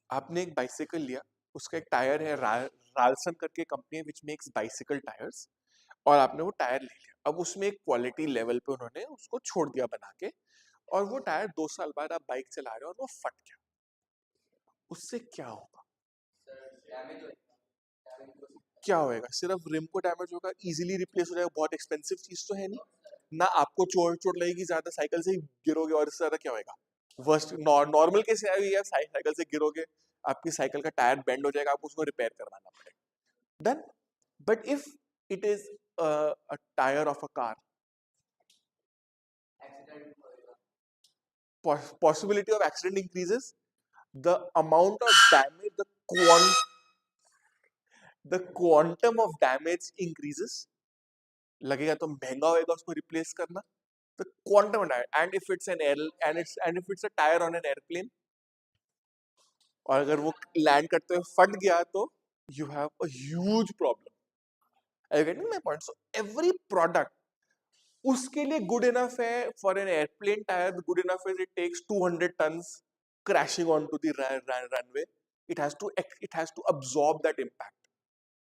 आपने एक बाइसिकल लिया, उसका एक टायर है, रालसन करके कंपनी है विच मेक्स बाइसिकल टायर्स, और आपने वो टायर ले लिया. अब उसमें एक क्वालिटी लेवल पे उन्होंने उसको छोड़ दिया बना के, और वो टायर 2 साल बाद आप बाइक चला रहे हो और वो फट गया. उससे क्या होगा? क्या होएगा? सिर्फ रिम को डैमेज होगा, इजीली रिप्लेस हो जाएगा. बहुत एक्सपेंसिव चीज तो है नहीं ना. आपको चोट चोट लगेगी ज्यादा, साइकिल से ही गिरोगे, और इससे ज्यादा क्या होएगा? वर्स्ट नॉर्मल केस है, आप साइकिल से गिरोगे, आपकी साइकिल का टायर बेंड हो जाएगा, आपको उसको रिपेयर करवाना पड़ेगा. Done. But if it is a tire of a car, possibility of accident increases, the amount of damage, the quantum of damage increases. लगेगा तो महंगा होएगा उसको रिप्लेस करना. The quantum of damage, and if it's a tire on an airplane, और अगर वो land करते हुए फट गया तो you have a huge problem. Are you getting my point? So every product उसके लिए good enough है. For an airplane tire, good enough is it takes 200 tons crashing onto the runway. It has to absorb that impact.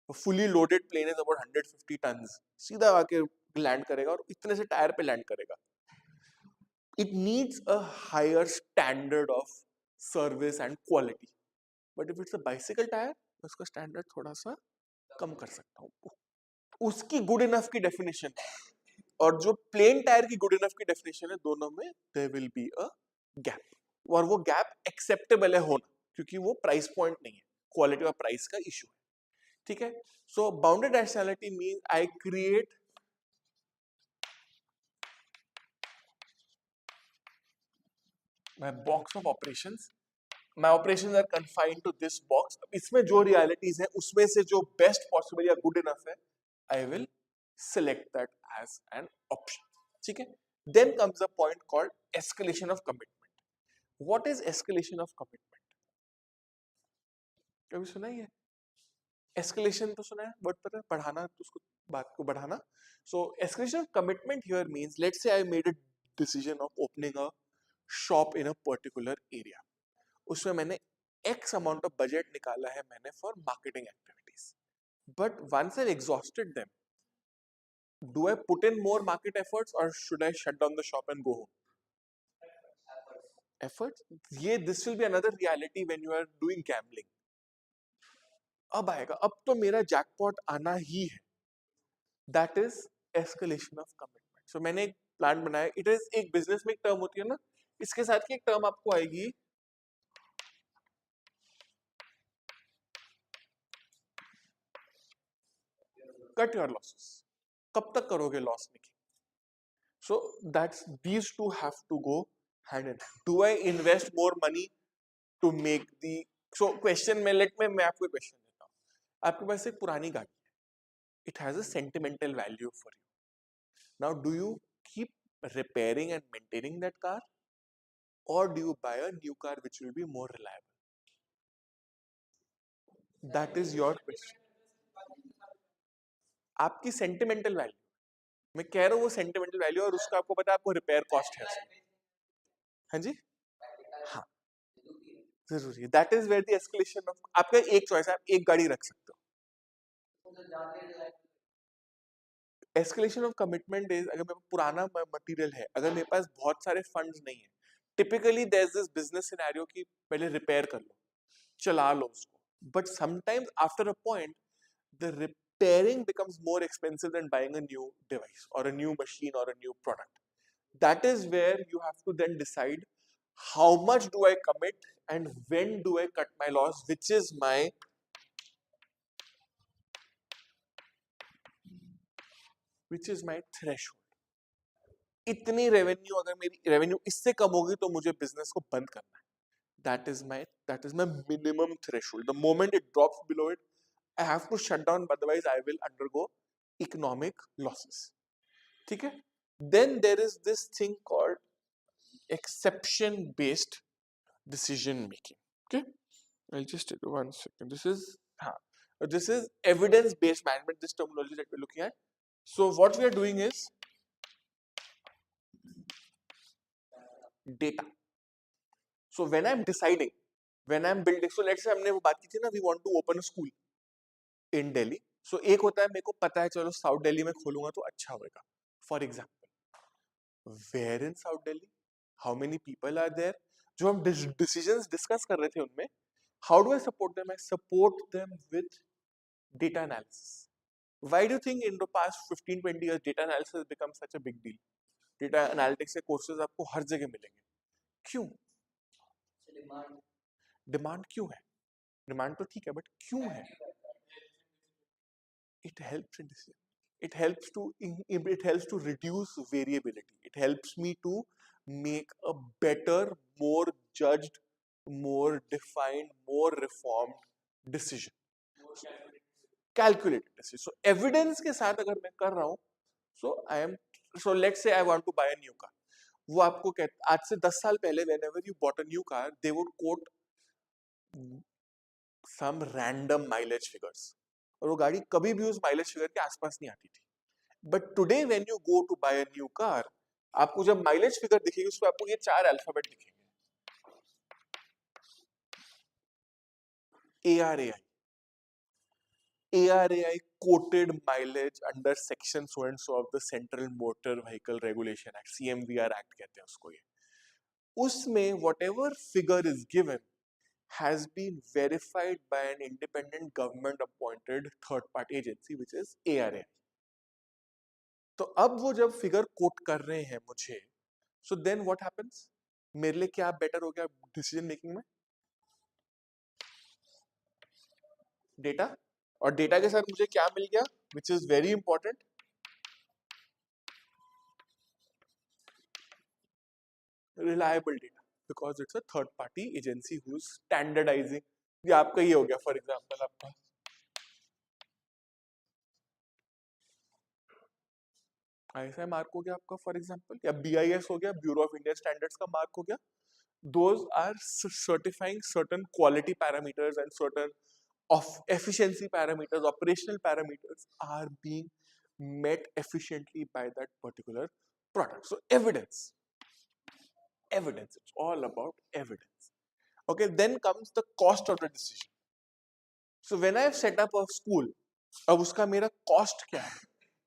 A fully loaded plane is about 150 tons. सीधा आके land करेगा और इतने से tyre पे land करेगा. It needs a higher standard of service and quality. But if it's a bicycle tire, उसका standard थोड़ा सा कम कर सकता हूँ. उसकी गुड इनफ की डेफिनेशन और जो प्लेन टायर की गुड इनफ की डेफिनेशन है, दोनों में there will be a gap. और वो गैप एक्सेप्टेबल है होना, क्योंकि वो प्राइस पॉइंट नहीं है, क्वालिटी और प्राइस का इशू है. ठीक है. So bounded rationality means I create my box of operations. My operations are confined to this box. इसमें जो realities हैं, उसमें से जो best possible या good enough है, I will select that as an option. ठीक है. Then comes a point called escalation of commitment. What is escalation of commitment? कभी सुना ही है? Escalation तो सुना है, but पता है बढ़ाना, तो उसको बात को बढ़ाना. So escalation of commitment here means, let's say I made a decision of opening a shop in a particular area. उसमें मैंने X amount of budget निकाला है मैंने for marketing activities. But once I've exhausted them, do I put in more market efforts or should I shut down the shop and go home? Efforts? ये this will be another reality when you are doing gambling. अब आएगा, अब तो मेरा jackpot आना ही है. That is escalation of commitment. So मैंने एक प्लान बनाया. It is एक business में एक टर्म होती है ना, इसके साथ की एक टर्म आपको आएगी cut your losses. कब तक करोगे loss making? So these two have to go hand in hand. Do I invest more money to make the question में मैं आपको क्वेश्चन देता हूँ. आपके पास एक पुरानी गाड़ी है. It has a sentimental value for you. Now do you keep repairing and maintaining that car, or do you buy a new car which will be more reliable? That is your question. आपकी sentimental value, मैं कह रहा हूँ वो sentimental value, और उसका आपको पता है आपको रिपेयर कॉस्ट है. हाँ जी, हाँ जरूरी है. That is where the escalation of. आपका एक चॉइस है, आप एक गाड़ी रख सकते हो. एस्केलेशन ऑफ कमिटमेंट इज, अगर मेरे पास पुराना मटेरियल है, अगर मेरे पास बहुत सारे फंड्स नहीं है, typically there is this business scenario कि पहले रिपेयर कर लो, चला लो उसको. But sometimes after a point the repairing becomes more expensive than buying a new device or a new machine or a new product. That is where you have to then decide how much do I commit and when do I cut my loss, which is which is my threshold. इतनी revenue, अगर मेरी revenue इससे कम होगी तो मुझे business को बंद करना है. That is my minimum threshold. The moment it drops below it, I have to shut down, otherwise I will undergo economic losses. ठीक है? Then there is this thing called exception based decision making. Okay, I'll just take 1 second. This is evidence based management, this terminology that we're looking at. So what we are doing is data. So when I'm deciding, when I'm building, so let's say हमने वो बात की थी ना, we want to open a school in Delhi. So एक होता है मेरे को पता है चलो साउथ दिल्ली में खोलूंगा तो अच्छा होगा. For example, where in South Delhi, how many people are there, जो हम decisions discuss कर रहे थे उनमें, how do I support them? I support them with data analysis. Why do you think in the past 15-20 years data analysis has become such a big deal? Data analytics के courses आपको हर जगह मिलेंगे. क्यों? Demand क्यों है? Demand तो ठीक है, बट क्यों है? It helps in decision. It helps to reduce variability. It helps me to make a better, more judged, more defined, more reformed decision. Calculated decision. So evidence के साथ अगर मैं कर रहा हूँ, so let's say I want to buy a new car. वो आपको कहते आज से 10 साल पहले whenever you bought a new car, they would quote some random mileage figures. और वो गाड़ी कभी भी उस माइलेज फिगर के आसपास नहीं आती थी. But today when you go to buy a new car, आपको जब माइलेज फिगर दिखेगी उसमें आपको ये 4 अल्फाबेट दिखेंगे. ARAI. ARAI quoted mileage under section so and so of the Central Motor Vehicle Regulation Act, CMVR Act कहते हैं उसको. ये उसमें whatever figure is given has been verified by an independent government appointed third party agency which is ARAI. तो अब वो जब figure coat कर रहे हैं मुझे, सो देन व्हाट हैपेंस? मेरे लिए क्या बेटर हो गया डिसीजन मेकिंग में? डेटा. और डेटा के साथ मुझे क्या मिल गया, which is very important, reliable data, because it's a third party agency who is standardising. ये आपका ये हो गया फॉर एग्जांपल, आपका ISI मार्क हो गया आपका फॉर एग्जांपल, या BIS हो गया, ब्यूरो ऑफ इंडियन स्टैंडर्ड्स का मार्क हो गया. Those are certifying certain quality parameters and certain of efficiency parameters, operational parameters are being met efficiently by that particular product. So evidence, it's all about evidence. Okay, then comes the cost of the decision. So when I have set up a school, अब उसका मेरा cost क्या है?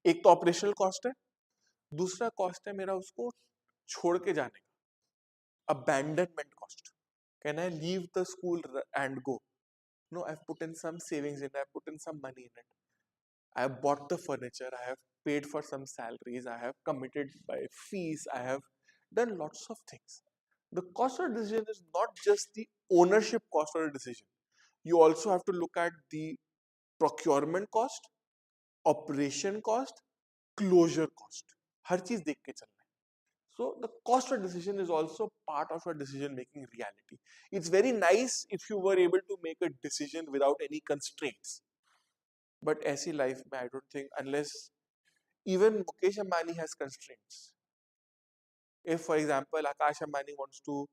एक तो operational cost है, दूसरा cost है मेरा उसको छोड़ के जाने का, abandonment cost. Can I leave the school and go? No, I've put in some savings in it, I've put in some money in it. I have bought the furniture, I have paid for some salaries, I have committed by fees, I have done lots of things. The cost of decision is not just the ownership cost of a decision. You also have to look at the procurement cost, operation cost, closure cost. हर चीज देख के चलना है. So the cost of decision is also part of your decision making reality. It's very nice if you were able to make a decision without any constraints. But ऐसी life में I don't think, unless even Mukesh Ambani has constraints. If for example Akash Ambani wants to,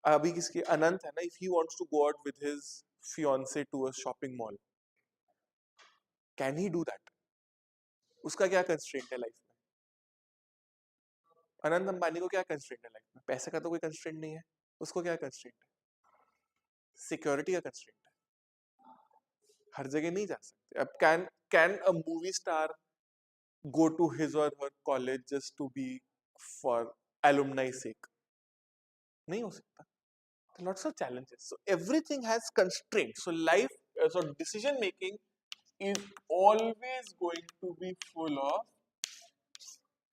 अभी किसके अनंत है ना, if he wants to go out with his fiance to a shopping mall, can he do that? उसका क्या constraint है life में? अनंत अंबानी को क्या constraint है life में? पैसे का तो कोई constraint नहीं है. उसको क्या constraint है? Security का constraint है. हर जगह नहीं जा सकते. अब can a movie star go to his or her college just to be for alumni sake? नहीं हो सकता. Lots of challenges. So everything has constraints. So life, so decision making is always going to be full of,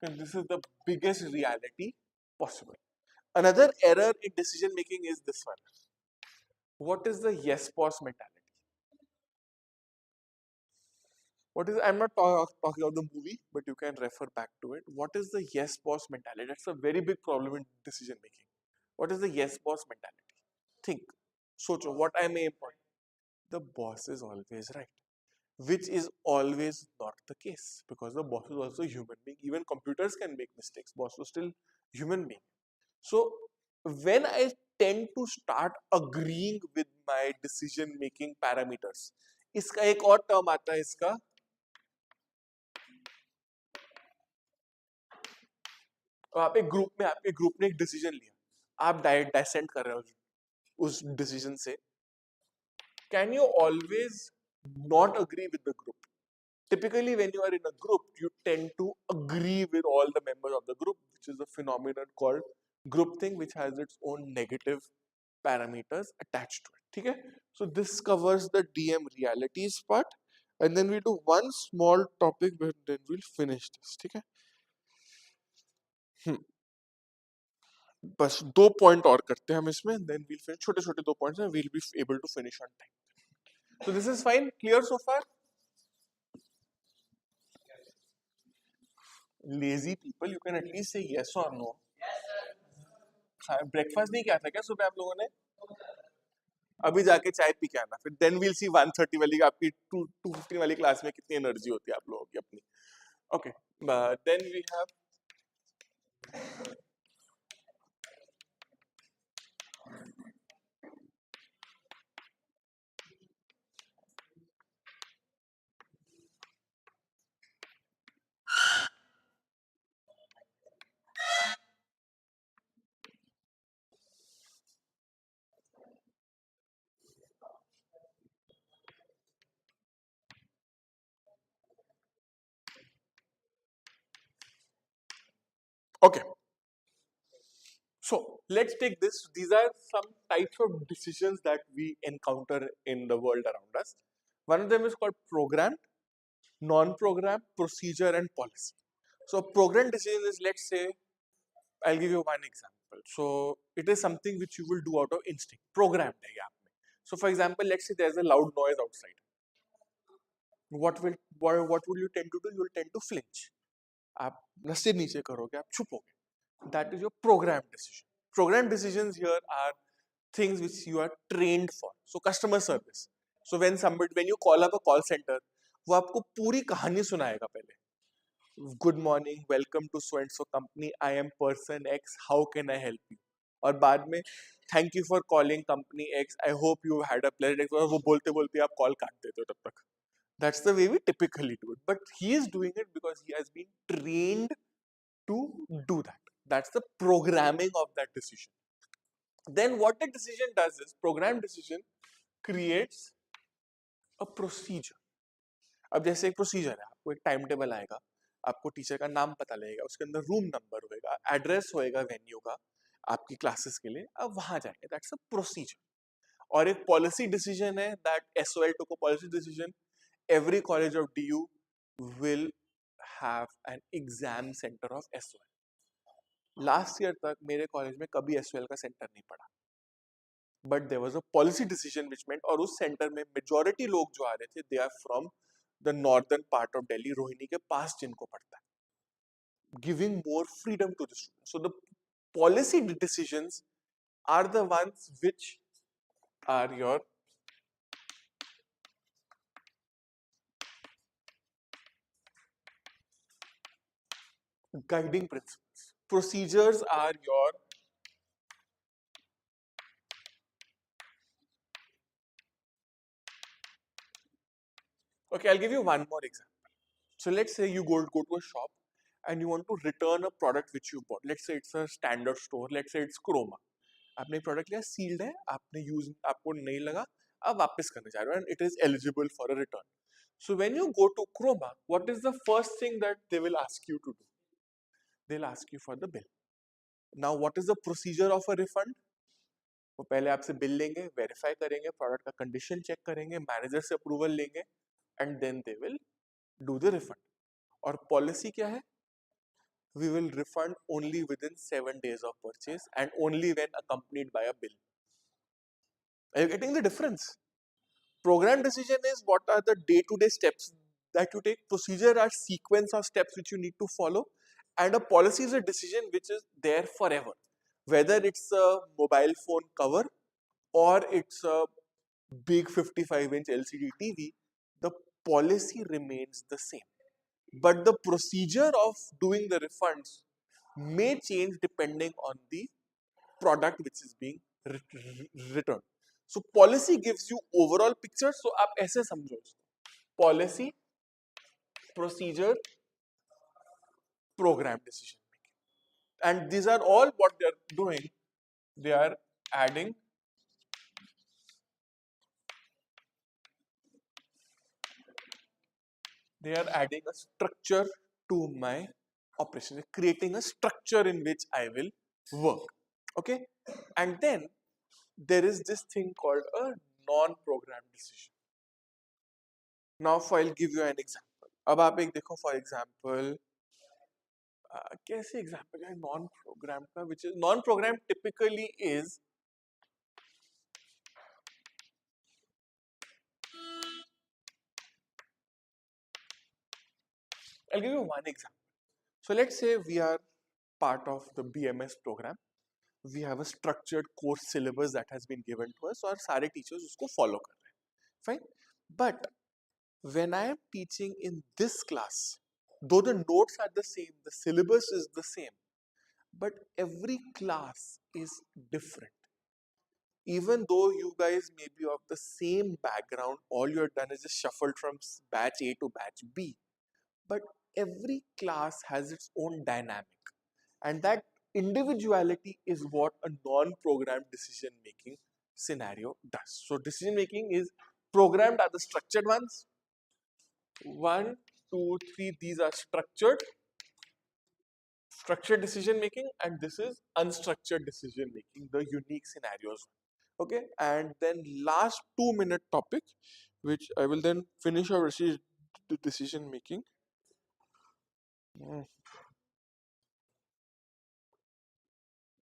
and this is the biggest reality possible. Another error in decision making is this one. What is the yes boss mentality? What is, I'm not talking about the movie, but you can refer back to it. What is the yes boss mentality? That's a very big problem in decision making. What is the yes boss mentality? Think. Socho, what I may import. The boss is always right, which is always not the case because the boss is also a human being. Even computers can make mistakes. Boss is still human being. So when I tend to start agreeing with my decision making parameters, इसका एक और term आता है इसका आप एक group में आपके ग्रुप ने एक डिसीजन लिया आप डाइसेंट कर रहे हो उस डिसीजन से can you always not agree with the group typically when you are in a group you tend to agree with all the members of the group which is a phenomenon called group thing which has its own negative parameters attached to it ठीक है so this covers the DM realities part and then we do one small topic but then we'll finish this ठीक है बस 2 point और करते हैं हम इसमें देन वील फिनिश छोटे छोटे 2 पॉइंट्स हैं will be able to finish on time so this is fine clear so far lazy people you can at least say yes or no breakfast नहीं किया था क्या सुबह आप लोगों ने अभी जाके चाय पी के आना फिर देन वील सी 130 वाली आपकी 215 वाली क्लास में कितनी एनर्जी होती है आप लोगों की अपनी okay then we have okay So let's take this. These are some types of decisions that we encounter in the world around us. One of them is called programmed, non-programmed, procedure, and policy. So programmed decision is, let's say, I'll give you one example. So it is something which you will do out of instinct. Programmed है ये आप में. So for example, let's say there's a loud noise outside. What will you tend to do? You will tend to flinch. आप नस्ते नीचे करोगे, आप छुपोगे. That is your programmed decision. Programmed decisions here are things which you are trained for. So customer service. So when you call up a call center, वो आपको पूरी कहानी सुनाएगा पहले. Good morning, welcome to so and so company. I am person X. How can I help you? और बाद में thank you for calling company X. I hope you had a pleasant experience. और वो बोलते बोलते आप कॉल काट देते हो तब तक. That's the way we typically do it. But he is doing it because he has been trained to do that. That's the programming of that decision. Then what the decision does is, programmed decision creates a procedure. अब जैसे एक procedure है, आपको एक time table आएगा, आपको teacher का नाम पता लगेगा, उसके अंदर रूम नंबर होएगा, एड्रेस होएगा वेन्यू का आपकी क्लासेस के लिए, अब वहां जाएंगे. That's a procedure. और एक पॉलिसी डिसीजन है, that SOL took a policy decision. Every college of DU will have an exam center of SOL. Last year तक मेरे कॉलेज में कभी SOL का सेंटर नहीं पड़ा, but there was a policy decision which meant, और उस सेंटर में मेजॉरिटी लोग जो आ रहे थे, they are from the northern part of Delhi, Rohini के पास जिनको पड़ता है, giving more freedom to the students. So the policy decisions are the ones which are your guiding principles. Procedures are your okay. I'll give you one more example. So let's say you go to a shop and you want to return a product which you bought. Let's say it's a standard store. Let's say it's Chroma. आपने product लिया, sealed है, आपने use आपको नहीं लगा, आप वापस करने जा रहे हो, and it is eligible for a return. So when you go to Croma, what is the first thing that they will ask you to do? They will ask you for the bill. Now what is the procedure of a refund? वो पहले आपसे bill लेंगे, verify करेंगे, product का condition check करेंगे, manager से approval लेंगे, and then they will do the refund. और पॉलिसी क्या है? We will refund only within 7 days of purchase and only when accompanied by a bill. Are you getting the difference? Program decision is what are the day-to-day steps that you take. Procedure are sequence of steps which you need to follow, and a policy is a decision which is there forever. Whether it's a mobile phone cover or it's a big 55-inch LCD TV, the policy remains the same. But the procedure of doing the refunds may change depending on the product which is being returned. So policy gives you overall picture. So आप ऐसे समझो इसको. Policy, procedure, program, decision making, and these are all what they are doing. They are adding a structure to my operation. They're creating a structure in which I will work. Okay, and then there is this thing called a non-program decision. Now, I'll give you an example. अब आप एक देखो, for example, कैसे example है non-program का, which is non-program typically is I'll give you one example. So let's say we are part of the BMS program. We have a structured course syllabus that has been given to us, और सारे teachers उसको follow कर रहे हैं. Fine. But when I am teaching in this class, though the notes are the same, the syllabus is the same, but every class is different. Even though you guys may be of the same background, all you have done is just shuffled from batch A to batch B. But every class has its own dynamic, and that individuality is what a non-programmed decision making scenario does. So decision making is programmed are the structured ones. 1, 2, 3, these are structured decision making, and this is unstructured decision making, the unique scenarios. Okay, and then last 2-minute topic, which I will then finish our decision making.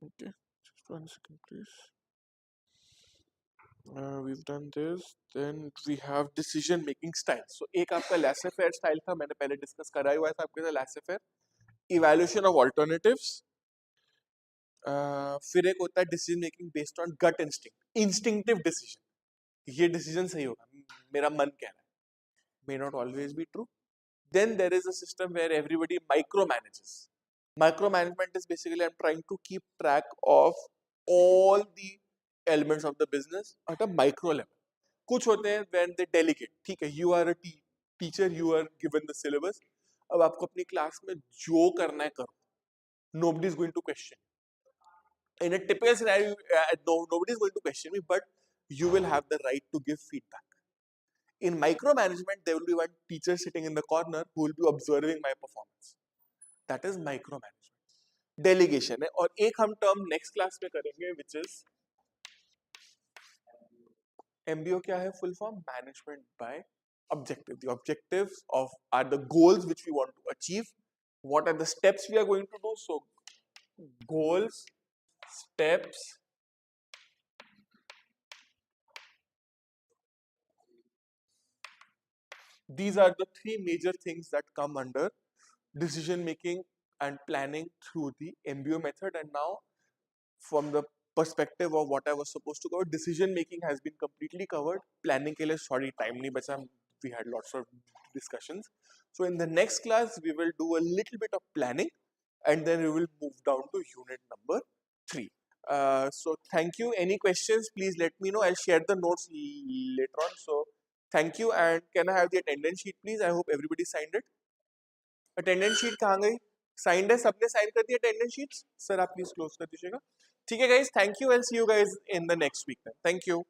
Okay, just 1 second, please. We've done this. Then we have decision making style. So एक आपका laissez faire style था, मैंने पहले discuss करा हुआ था आपके साथ laissez faire. Evaluation of alternatives. फिर एक होता है decision making based on gut instinct, instinctive decision. ये decision सही होगा, मेरा मन कह रहा है. May not always be true. Then there is a system where everybody micromanages. Micromanagement is basically I'm trying to keep track of all the elements of the business at a micro level. कुछ होते हैं when they delegate. ठीक है, you are a teacher, you are given the syllabus. अब आपको अपनी class में जो करना है करो. Nobody is going to question. In a typical scenario, nobody is going to question me, but you will have the right to give feedback. In micromanagement, there will be one teacher sitting in the corner who will be observing my performance. That is micromanagement. Delegation है, और एक हम term next class में करेंगे, which is MBO. क्या है full form? Management by objective. The objectives are the goals which we want to achieve. What are the steps we are going to do? So goals, steps, these are the 3 major things that come under decision making and planning through the MBO method. And now, from the perspective of what I was supposed to cover, decision making has been completely covered. Planning के लिए sorry time नहीं बचा. We had lots of discussions. So in the next class we will do a little bit of planning, and then we will move down to unit number 3. So thank you. Any questions, please let me know. I'll share the notes later on. So thank you, and can I have the attendance sheet please? I hope everybody signed it. Attendance sheet कहाँ गई? Signed है, सबने sign कर दिया attendance sheets? Sir आप please close कर दीजिएगा. ठीक है guys, thank you. I'll see you guys in the next week then. Thank you.